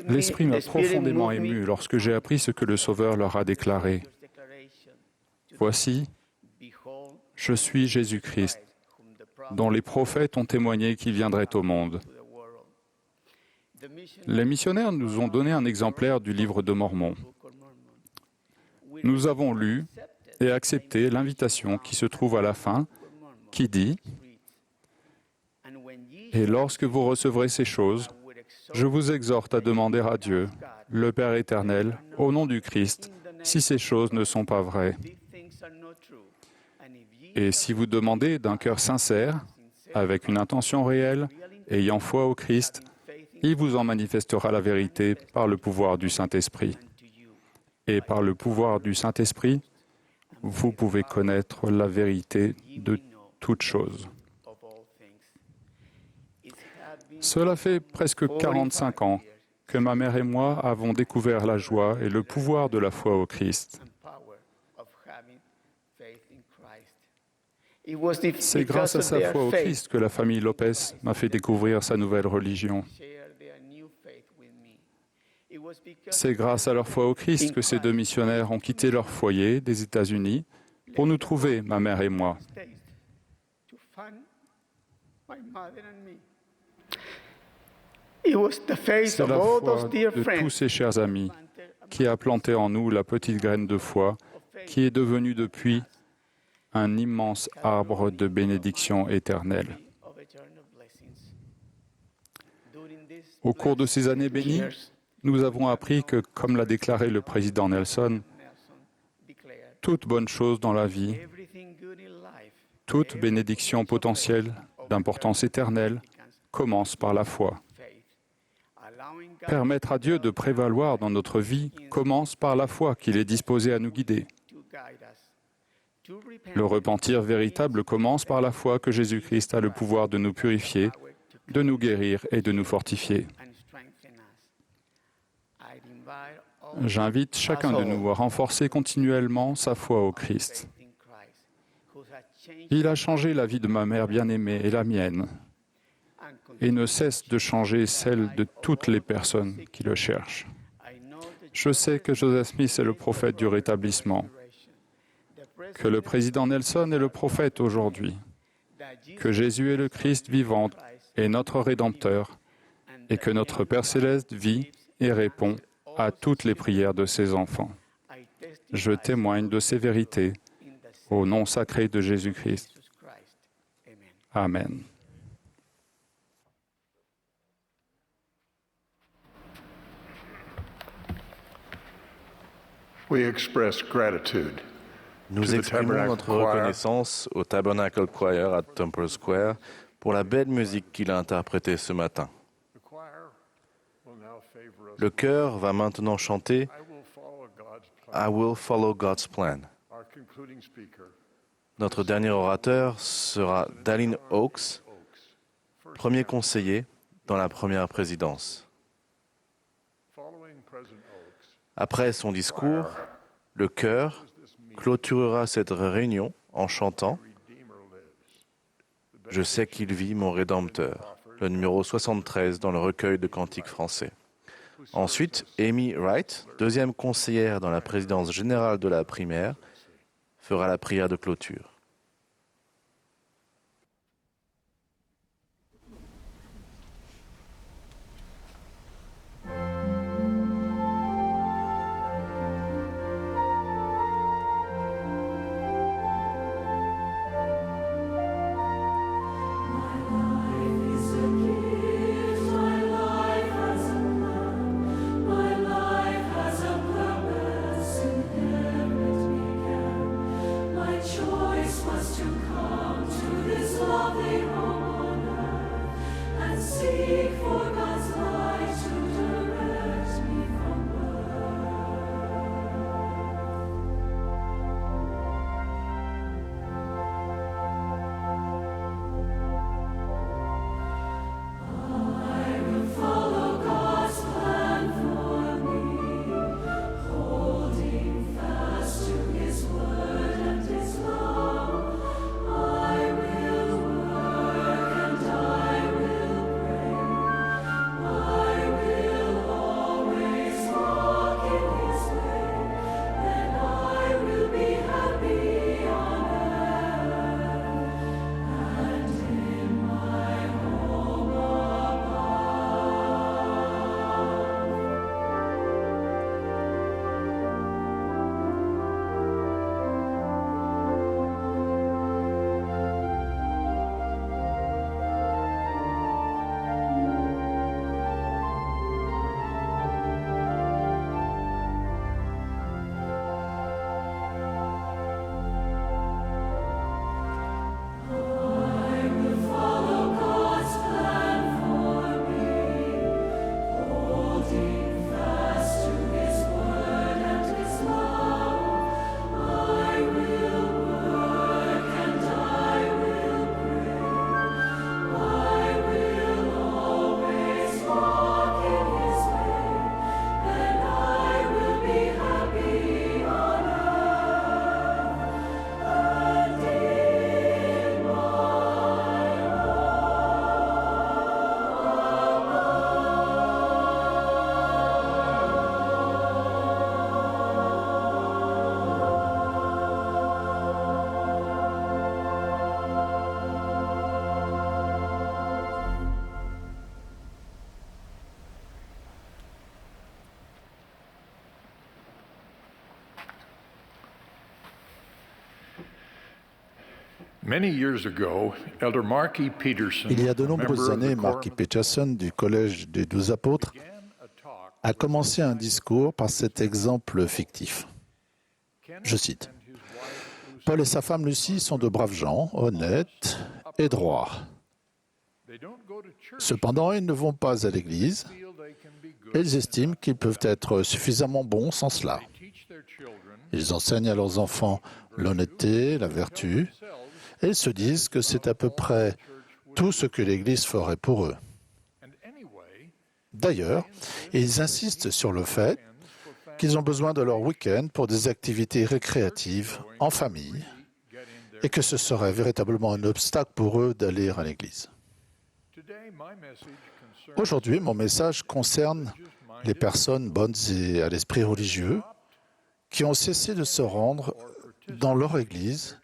L'Esprit m'a profondément ému lorsque j'ai appris ce que le Sauveur leur a déclaré. « Voici, je suis Jésus-Christ, dont les prophètes ont témoigné qu'il viendrait au monde. » Les missionnaires nous ont donné un exemplaire du Livre de Mormon. Nous avons lu et accepté l'invitation qui se trouve à la fin, qui dit « Et lorsque vous recevrez ces choses, je vous exhorte à demander à Dieu, le Père éternel, au nom du Christ, si ces choses ne sont pas vraies. Et si vous demandez d'un cœur sincère, avec une intention réelle, ayant foi au Christ, il vous en manifestera la vérité par le pouvoir du Saint-Esprit. Et par le pouvoir du Saint-Esprit, vous pouvez connaître la vérité de toutes choses. Cela fait presque 45 ans que ma mère et moi avons découvert la joie et le pouvoir de la foi au Christ. C'est grâce à sa foi au Christ que la famille Lopez m'a fait découvrir sa nouvelle religion. C'est grâce à leur foi au Christ que ces deux missionnaires ont quitté leur foyer des États-Unis pour nous trouver, ma mère et moi. C'est la foi de tous ces chers amis qui a planté en nous la petite graine de foi qui est devenue depuis un immense arbre de bénédiction éternelle. Au cours de ces années bénies, nous avons appris que, comme l'a déclaré le président Nelson, toute bonne chose dans la vie, toute bénédiction potentielle d'importance éternelle commence par la foi. Permettre à Dieu de prévaloir dans notre vie commence par la foi qu'il est disposé à nous guider. Le repentir véritable commence par la foi que Jésus-Christ a le pouvoir de nous purifier, de nous guérir et de nous fortifier. J'invite chacun de nous à renforcer continuellement sa foi au Christ. Il a changé la vie de ma mère bien-aimée et la mienne, et ne cesse de changer celle de toutes les personnes qui le cherchent. Je sais que Joseph Smith est le prophète du rétablissement, que le président Nelson est le prophète aujourd'hui, que Jésus est le Christ vivant et notre Rédempteur, et que notre Père Céleste vit et répond à toutes les prières de ses enfants. Je témoigne de ces vérités au nom sacré de Jésus-Christ. Amen. We express gratitude. Nous exprimons notre reconnaissance au Tabernacle Choir à Temple Square pour la belle musique qu'il a interprétée ce matin. Le chœur va maintenant chanter « I will follow God's plan ». Notre dernier orateur sera Dallin Oaks, premier conseiller dans la première présidence. Après son discours, le chœur clôturera cette réunion en chantant « Je sais qu'il vit, mon Rédempteur », le numéro 73 dans le recueil de cantiques français. Ensuite, Amy Wright, deuxième conseillère dans la présidence générale de la primaire, fera la prière de clôture. Choice Il y a de nombreuses années, Marky Peterson, du Collège des 12 apôtres, a commencé un discours par cet exemple fictif. Je cite, « Paul et sa femme Lucie sont de braves gens, honnêtes et droits. Cependant, ils ne vont pas à l'église et ils estiment qu'ils peuvent être suffisamment bons sans cela. Ils enseignent à leurs enfants l'honnêteté, la vertu, et ils se disent que c'est à peu près tout ce que l'Église ferait pour eux. D'ailleurs, ils insistent sur le fait qu'ils ont besoin de leur week-end pour des activités récréatives en famille et que ce serait véritablement un obstacle pour eux d'aller à l'Église. Aujourd'hui, mon message concerne les personnes bonnes et à l'esprit religieux qui ont cessé de se rendre dans leur Église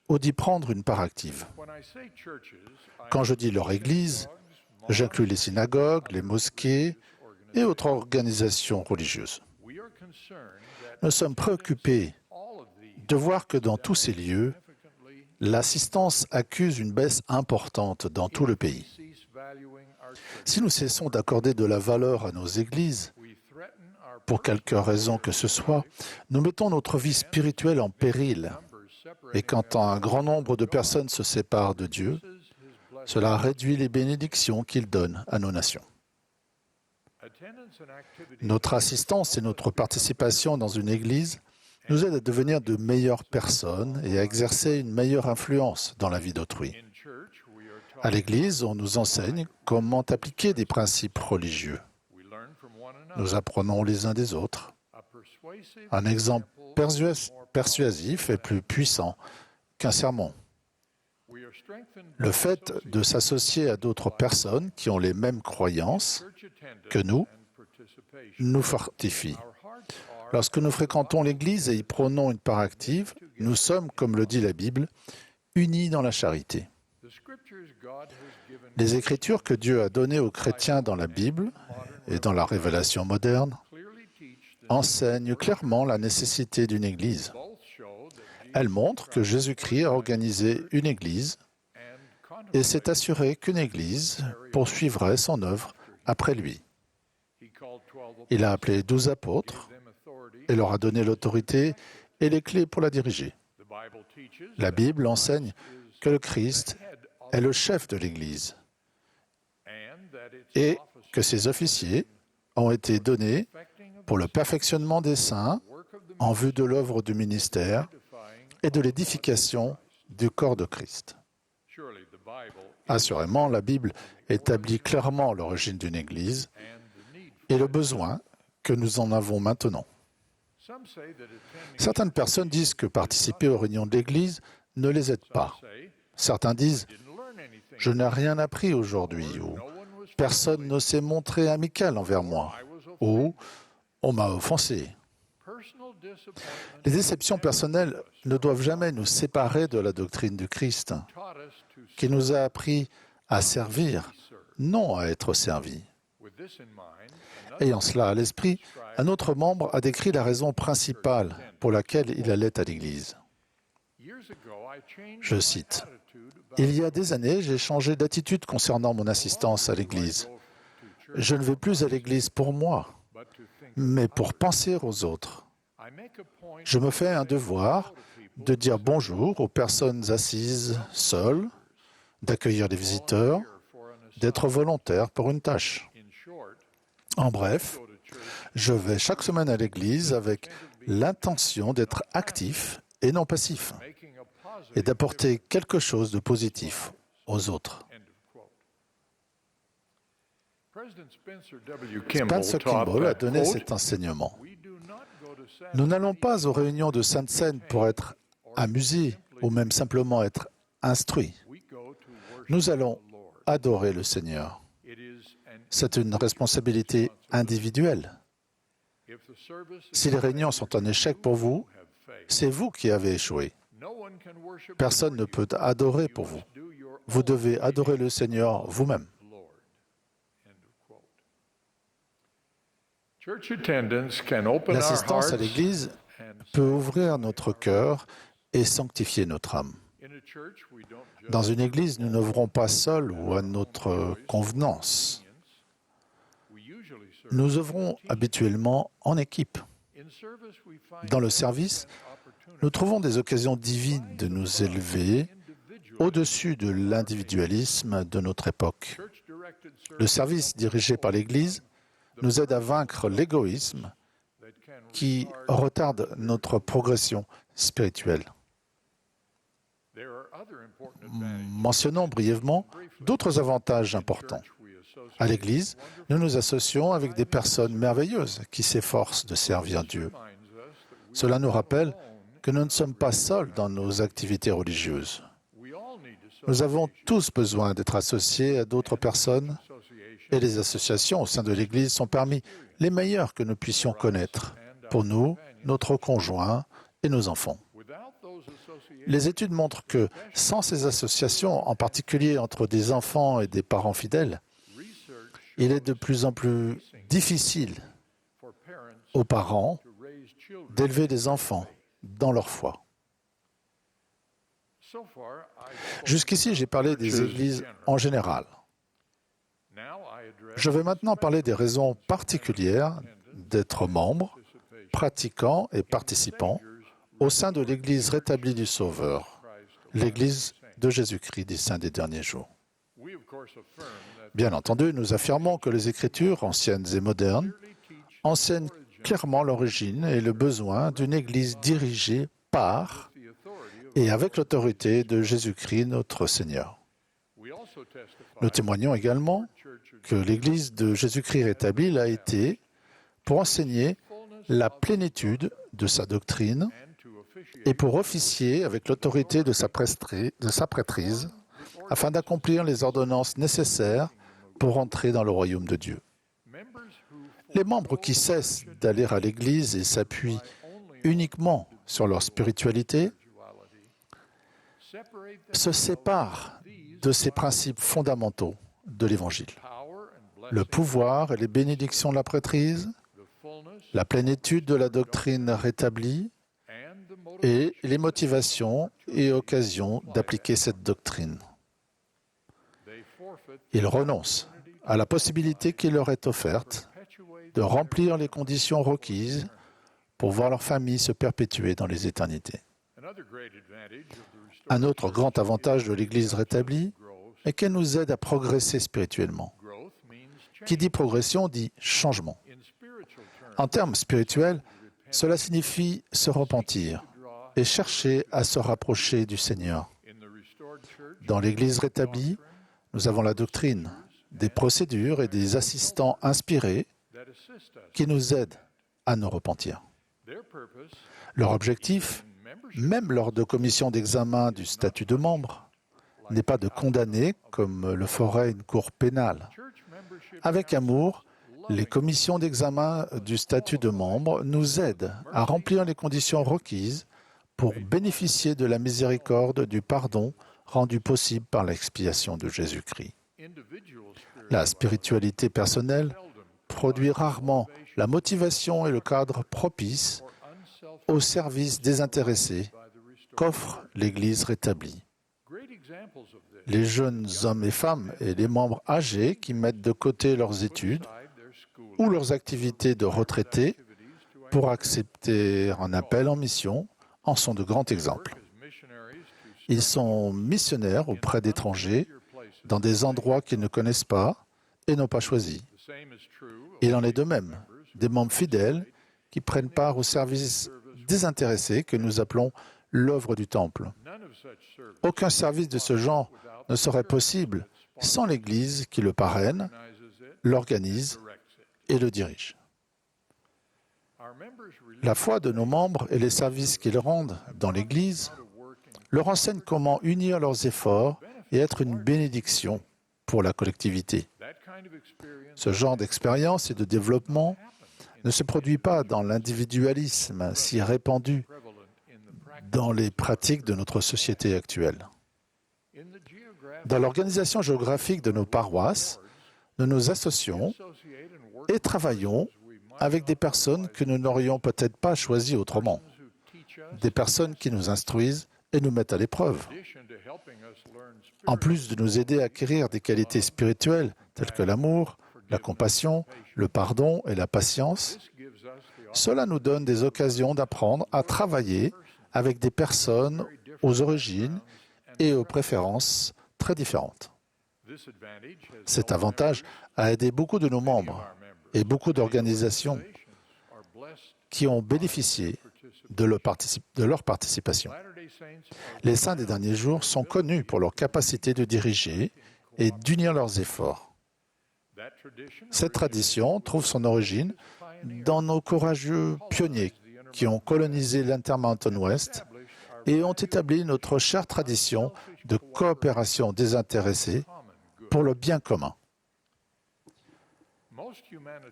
ou d'y prendre une part active. Quand je dis leur Église, j'inclus les synagogues, les mosquées et autres organisations religieuses. Nous sommes préoccupés de voir que dans tous ces lieux, l'assistance accuse une baisse importante dans tout le pays. Si nous cessons d'accorder de la valeur à nos églises, pour quelque raison que ce soit, nous mettons notre vie spirituelle en péril. Et quand un grand nombre de personnes se séparent de Dieu, cela réduit les bénédictions qu'il donne à nos nations. Notre assistance et notre participation dans une église nous aident à devenir de meilleures personnes et à exercer une meilleure influence dans la vie d'autrui. À l'église, on nous enseigne comment appliquer des principes religieux. Nous apprenons les uns des autres. Un exemple persuasif est plus puissant qu'un sermon. Le fait de s'associer à d'autres personnes qui ont les mêmes croyances que nous fortifie. Lorsque nous fréquentons l'Église et y prenons une part active, nous sommes, comme le dit la Bible, unis dans la charité. Les Écritures que Dieu a données aux chrétiens dans la Bible et dans la révélation moderne enseignent clairement la nécessité d'une Église. Elles montrent que Jésus-Christ a organisé une Église et s'est assuré qu'une Église poursuivrait son œuvre après lui. Il a appelé 12 apôtres et leur a donné l'autorité et les clés pour la diriger. La Bible enseigne que le Christ est le chef de l'Église et que ses officiers ont été donnés pour le perfectionnement des saints en vue de l'œuvre du ministère et de l'édification du corps de Christ. Assurément, la Bible établit clairement l'origine d'une Église et le besoin que nous en avons maintenant. Certaines personnes disent que participer aux réunions de l'Église ne les aide pas. Certains disent « Je n'ai rien appris aujourd'hui » ou « Personne ne s'est montré amical envers moi » ou « On m'a offensé ». Les déceptions personnelles ne doivent jamais nous séparer de la doctrine du Christ, qui nous a appris à servir, non à être servi. Ayant cela à l'esprit, un autre membre a décrit la raison principale pour laquelle il allait à l'Église. Je cite, « Il y a des années, j'ai changé d'attitude concernant mon assistance à l'Église. Je ne vais plus à l'Église pour moi, mais pour penser aux autres. Je me fais un devoir de dire bonjour aux personnes assises seules, d'accueillir les visiteurs, d'être volontaire pour une tâche. En bref, je vais chaque semaine à l'église avec l'intention d'être actif et non passif et d'apporter quelque chose de positif aux autres. » Spencer Kimball a donné cet enseignement. Nous n'allons pas aux réunions de Sainte Seine pour être amusés ou même simplement être instruits. Nous allons adorer le Seigneur. C'est une responsabilité individuelle. Si les réunions sont un échec pour vous, c'est vous qui avez échoué. Personne ne peut adorer pour vous. Vous devez adorer le Seigneur vous-même. L'assistance à l'Église peut ouvrir notre cœur et sanctifier notre âme. Dans une église, nous n'œuvrons pas seuls ou à notre convenance. Nous œuvrons habituellement en équipe. Dans le service, nous trouvons des occasions divines de nous élever au-dessus de l'individualisme de notre époque. Le service dirigé par l'Église nous aide à vaincre l'égoïsme qui retarde notre progression spirituelle. Mentionnons brièvement d'autres avantages importants. À l'Église, nous nous associons avec des personnes merveilleuses qui s'efforcent de servir Dieu. Cela nous rappelle que nous ne sommes pas seuls dans nos activités religieuses. Nous avons tous besoin d'être associés à d'autres personnes et les associations au sein de l'Église sont parmi les meilleures que nous puissions connaître pour nous, notre conjoint et nos enfants. Les études montrent que sans ces associations, en particulier entre des enfants et des parents fidèles, il est de plus en plus difficile aux parents d'élever des enfants dans leur foi. Jusqu'ici, j'ai parlé des églises en général. Je vais maintenant parler des raisons particulières d'être membre, pratiquant et participant au sein de l'Église rétablie du Sauveur, l'Église de Jésus-Christ des Saints des derniers jours. Bien entendu, nous affirmons que les Écritures, anciennes et modernes, enseignent clairement l'origine et le besoin d'une Église dirigée par et avec l'autorité de Jésus-Christ, notre Seigneur. Nous témoignons également que l'Église de Jésus-Christ rétablie l'a été pour enseigner la plénitude de sa doctrine et pour officier avec l'autorité de sa prêtrise afin d'accomplir les ordonnances nécessaires pour entrer dans le royaume de Dieu. Les membres qui cessent d'aller à l'Église et s'appuient uniquement sur leur spiritualité se séparent de ces principes fondamentaux de l'Évangile. Le pouvoir et les bénédictions de la prêtrise, la plénitude de la doctrine rétablie et les motivations et occasions d'appliquer cette doctrine. Ils renoncent à la possibilité qui leur est offerte de remplir les conditions requises pour voir leur famille se perpétuer dans les éternités. Un autre grand avantage de l'Église rétablie est qu'elle nous aide à progresser spirituellement. Qui dit progression dit changement. En termes spirituels, cela signifie se repentir et chercher à se rapprocher du Seigneur. Dans l'Église rétablie, nous avons la doctrine, des procédures et des assistants inspirés qui nous aident à nous repentir. Leur objectif, même lors de commissions d'examen du statut de membre, n'est pas de condamner comme le ferait une cour pénale. Avec amour, les commissions d'examen du statut de membre nous aident à remplir les conditions requises pour bénéficier de la miséricorde du pardon rendu possible par l'expiation de Jésus-Christ. La spiritualité personnelle produit rarement la motivation et le cadre propice au service désintéressé qu'offre l'Église rétablie. Les jeunes hommes et femmes et les membres âgés qui mettent de côté leurs études ou leurs activités de retraités pour accepter un appel en mission en sont de grands exemples. Ils sont missionnaires auprès d'étrangers dans des endroits qu'ils ne connaissent pas et n'ont pas choisis. Il en est de même des membres fidèles qui prennent part au service désintéressé que nous appelons l'œuvre du Temple. Aucun service de ce genre ne serait possible sans l'Église qui le parraine, l'organise et le dirige. La foi de nos membres et les services qu'ils rendent dans l'Église leur enseignent comment unir leurs efforts et être une bénédiction pour la collectivité. Ce genre d'expérience et de développement ne se produit pas dans l'individualisme si répandu dans les pratiques de notre société actuelle. Dans l'organisation géographique de nos paroisses, nous nous associons et travaillons avec des personnes que nous n'aurions peut-être pas choisies autrement, des personnes qui nous instruisent et nous mettent à l'épreuve. En plus de nous aider à acquérir des qualités spirituelles telles que l'amour, la compassion, le pardon et la patience, cela nous donne des occasions d'apprendre à travailler avec des personnes aux origines et aux préférences très différentes. Cet avantage a aidé beaucoup de nos membres et beaucoup d'organisations qui ont bénéficié de leur participation. Les saints des derniers jours sont connus pour leur capacité de diriger et d'unir leurs efforts. Cette tradition trouve son origine dans nos courageux pionniers qui ont colonisé l'Intermountain West et ont établi notre chère tradition de coopération désintéressée pour le bien commun.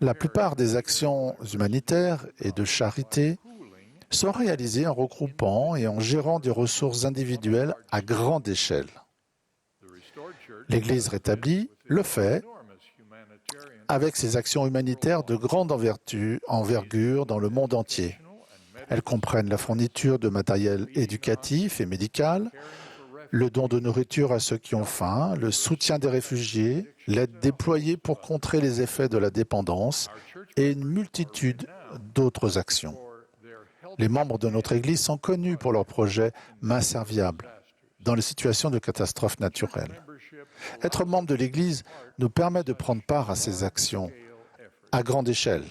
La plupart des actions humanitaires et de charité sont réalisées en regroupant et en gérant des ressources individuelles à grande échelle. L'Église rétablie le fait avec ses actions humanitaires de grande envergure dans le monde entier. Elles comprennent la fourniture de matériel éducatif et médical, le don de nourriture à ceux qui ont faim, le soutien des réfugiés, l'aide déployée pour contrer les effets de la dépendance et une multitude d'autres actions. Les membres de notre Église sont connus pour leurs projets main serviables dans les situations de catastrophes naturelles. Être membre de l'Église nous permet de prendre part à ces actions à grande échelle.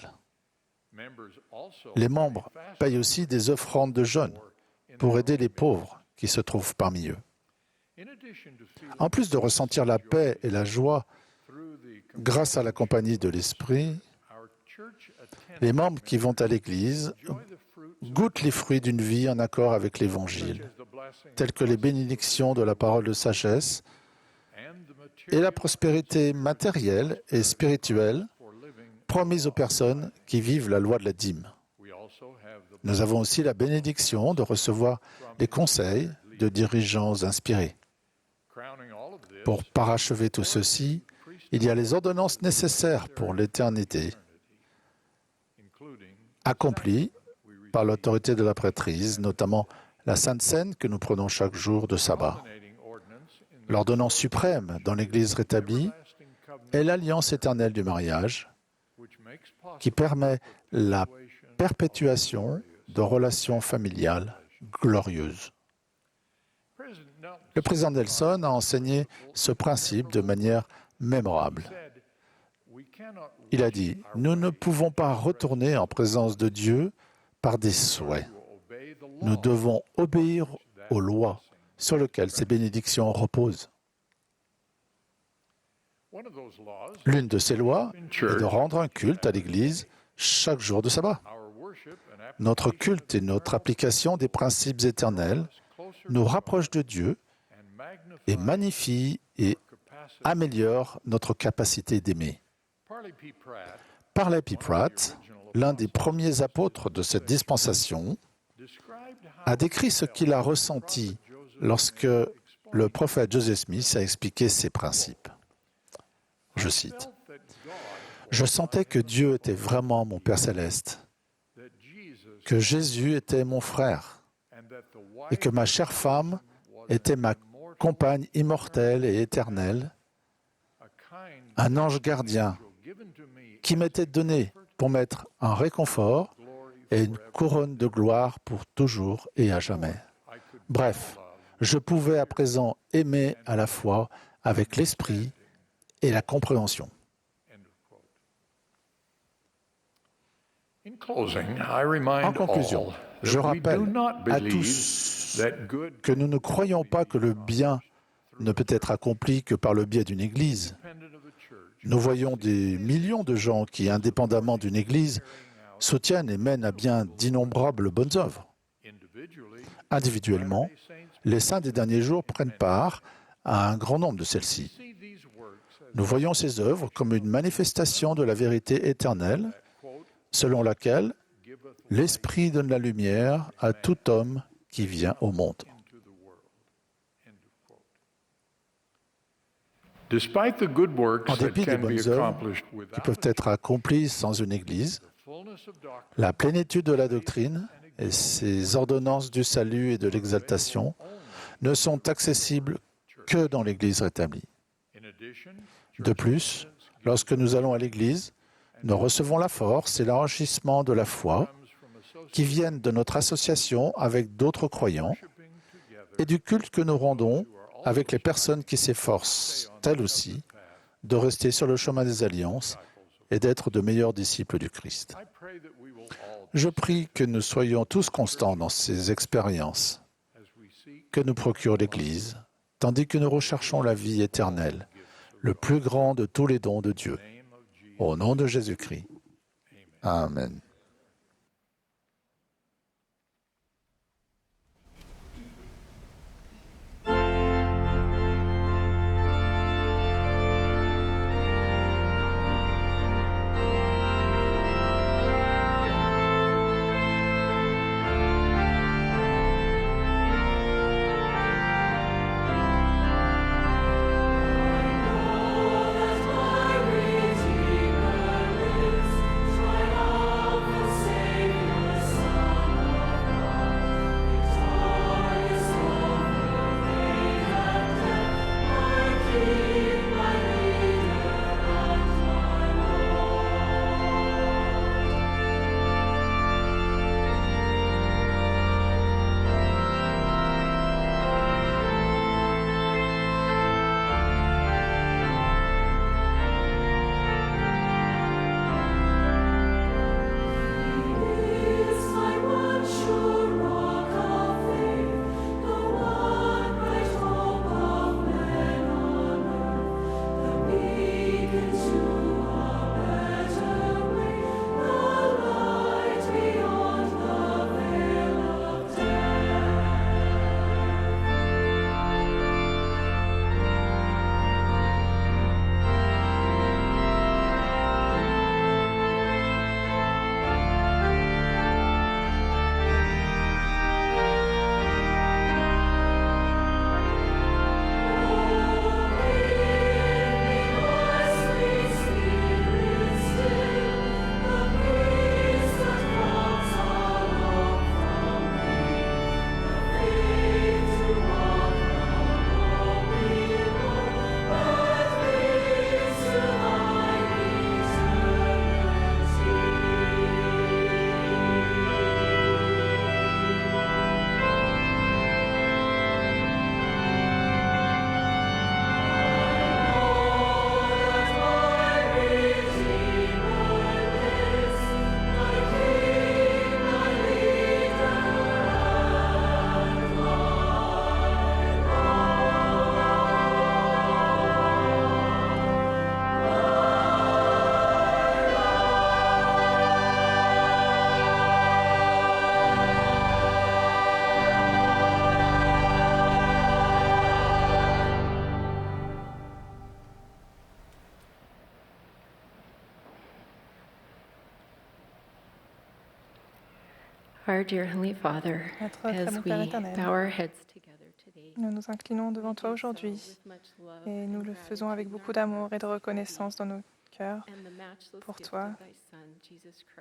Les membres payent aussi des offrandes de jeûne pour aider les pauvres qui se trouvent parmi eux. En plus de ressentir la paix et la joie grâce à la compagnie de l'Esprit, les membres qui vont à l'Église goûtent les fruits d'une vie en accord avec l'Évangile, tels que les bénédictions de la parole de sagesse et la prospérité matérielle et spirituelle promise aux personnes qui vivent la loi de la dîme. Nous avons aussi la bénédiction de recevoir les conseils de dirigeants inspirés. Pour parachever tout ceci, il y a les ordonnances nécessaires pour l'éternité, accomplies par l'autorité de la prêtrise, notamment la Sainte Seine que nous prenons chaque jour de sabbat. L'ordonnance suprême dans l'Église rétablie est l'alliance éternelle du mariage qui permet la perpétuation de relations familiales glorieuses. Le président Nelson a enseigné ce principe de manière mémorable. Il a dit « Nous ne pouvons pas retourner en présence de Dieu par des souhaits. Nous devons obéir aux lois sur lesquelles ces bénédictions reposent. » L'une de ces lois est de rendre un culte à l'Église chaque jour de sabbat. Notre culte et notre application des principes éternels nous rapprochent de Dieu et magnifient et améliorent notre capacité d'aimer. Parley P. Pratt, l'un des premiers apôtres de cette dispensation, a décrit ce qu'il a ressenti lorsque le prophète Joseph Smith a expliqué ces principes. Je cite, « Je sentais que Dieu était vraiment mon Père céleste, que Jésus était mon frère et que ma chère femme était ma compagne immortelle et éternelle, un ange gardien qui m'était donné pour m'être un réconfort et une couronne de gloire pour toujours et à jamais. Bref, je pouvais à présent aimer à la fois avec l'esprit et la compréhension. » En conclusion, je rappelle à tous que nous ne croyons pas que le bien ne peut être accompli que par le biais d'une Église. Nous voyons des millions de gens qui, indépendamment d'une Église, soutiennent et mènent à bien d'innombrables bonnes œuvres. Individuellement, les saints des derniers jours prennent part à un grand nombre de celles-ci. Nous voyons ces œuvres comme une manifestation de la vérité éternelle, selon laquelle l'Esprit donne la lumière à tout homme qui vient au monde. En dépit des bonnes œuvres qui peuvent être accomplies sans une Église, la plénitude de la doctrine et ces ordonnances du salut et de l'exaltation ne sont accessibles que dans l'Église rétablie. De plus, lorsque nous allons à l'Église, nous recevons la force et l'enrichissement de la foi qui viennent de notre association avec d'autres croyants et du culte que nous rendons avec les personnes qui s'efforcent, elles aussi, de rester sur le chemin des alliances et d'être de meilleurs disciples du Christ. Je prie que nous soyons tous constants dans ces expériences que nous procure l'Église, tandis que nous recherchons la vie éternelle, le plus grand de tous les dons de Dieu. Au nom de Jésus-Christ. Amen. Our dear Heavenly Father, Notre très as bon we Père éternel, bow our heads together today, nous nous inclinons devant toi aujourd'hui et nous le faisons avec beaucoup d'amour et de reconnaissance dans nos cœurs pour toi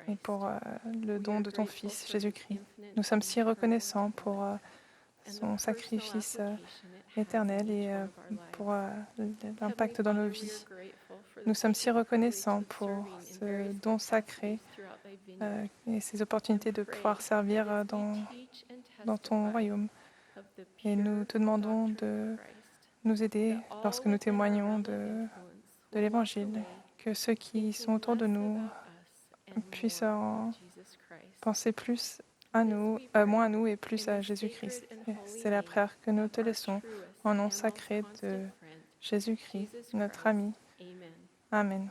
et pour le don de ton Fils Jésus-Christ. Nous sommes si reconnaissants pour son sacrifice éternel et pour l'impact dans nos vies. Nous sommes si reconnaissants pour ce don sacré et ces opportunités de pouvoir servir dans ton royaume. Et nous te demandons de nous aider lorsque nous témoignons de l'Évangile, que ceux qui sont autour de nous puissent en penser plus à nous, moins à nous et plus à Jésus-Christ. C'est la prière que nous te laissons en nom sacré de Jésus-Christ, notre ami. Amen.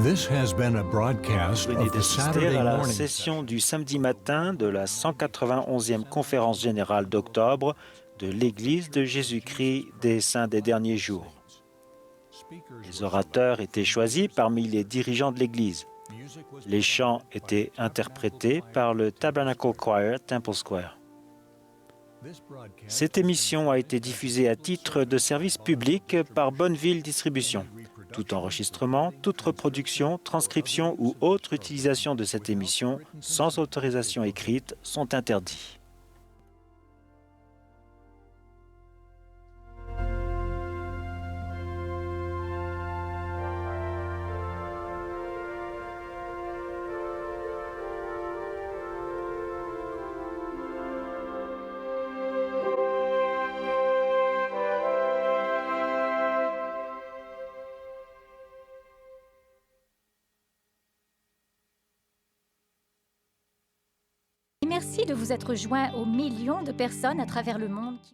This has been a broadcast Venez of the d'assister Saturday à la morning session du samedi matin de la 191e conférence générale d'octobre de l'Église de Jésus-Christ des Saints des Derniers Jours. Les orateurs étaient choisis parmi les dirigeants de l'Église. Les chants étaient interprétés par le Tabernacle Choir Temple Square. Cette émission a été diffusée à titre de service public par Bonneville Distribution. Tout enregistrement, toute reproduction, transcription ou autre utilisation de cette émission sans autorisation écrite sont interdits. Merci de vous être joints aux millions de personnes à travers le monde.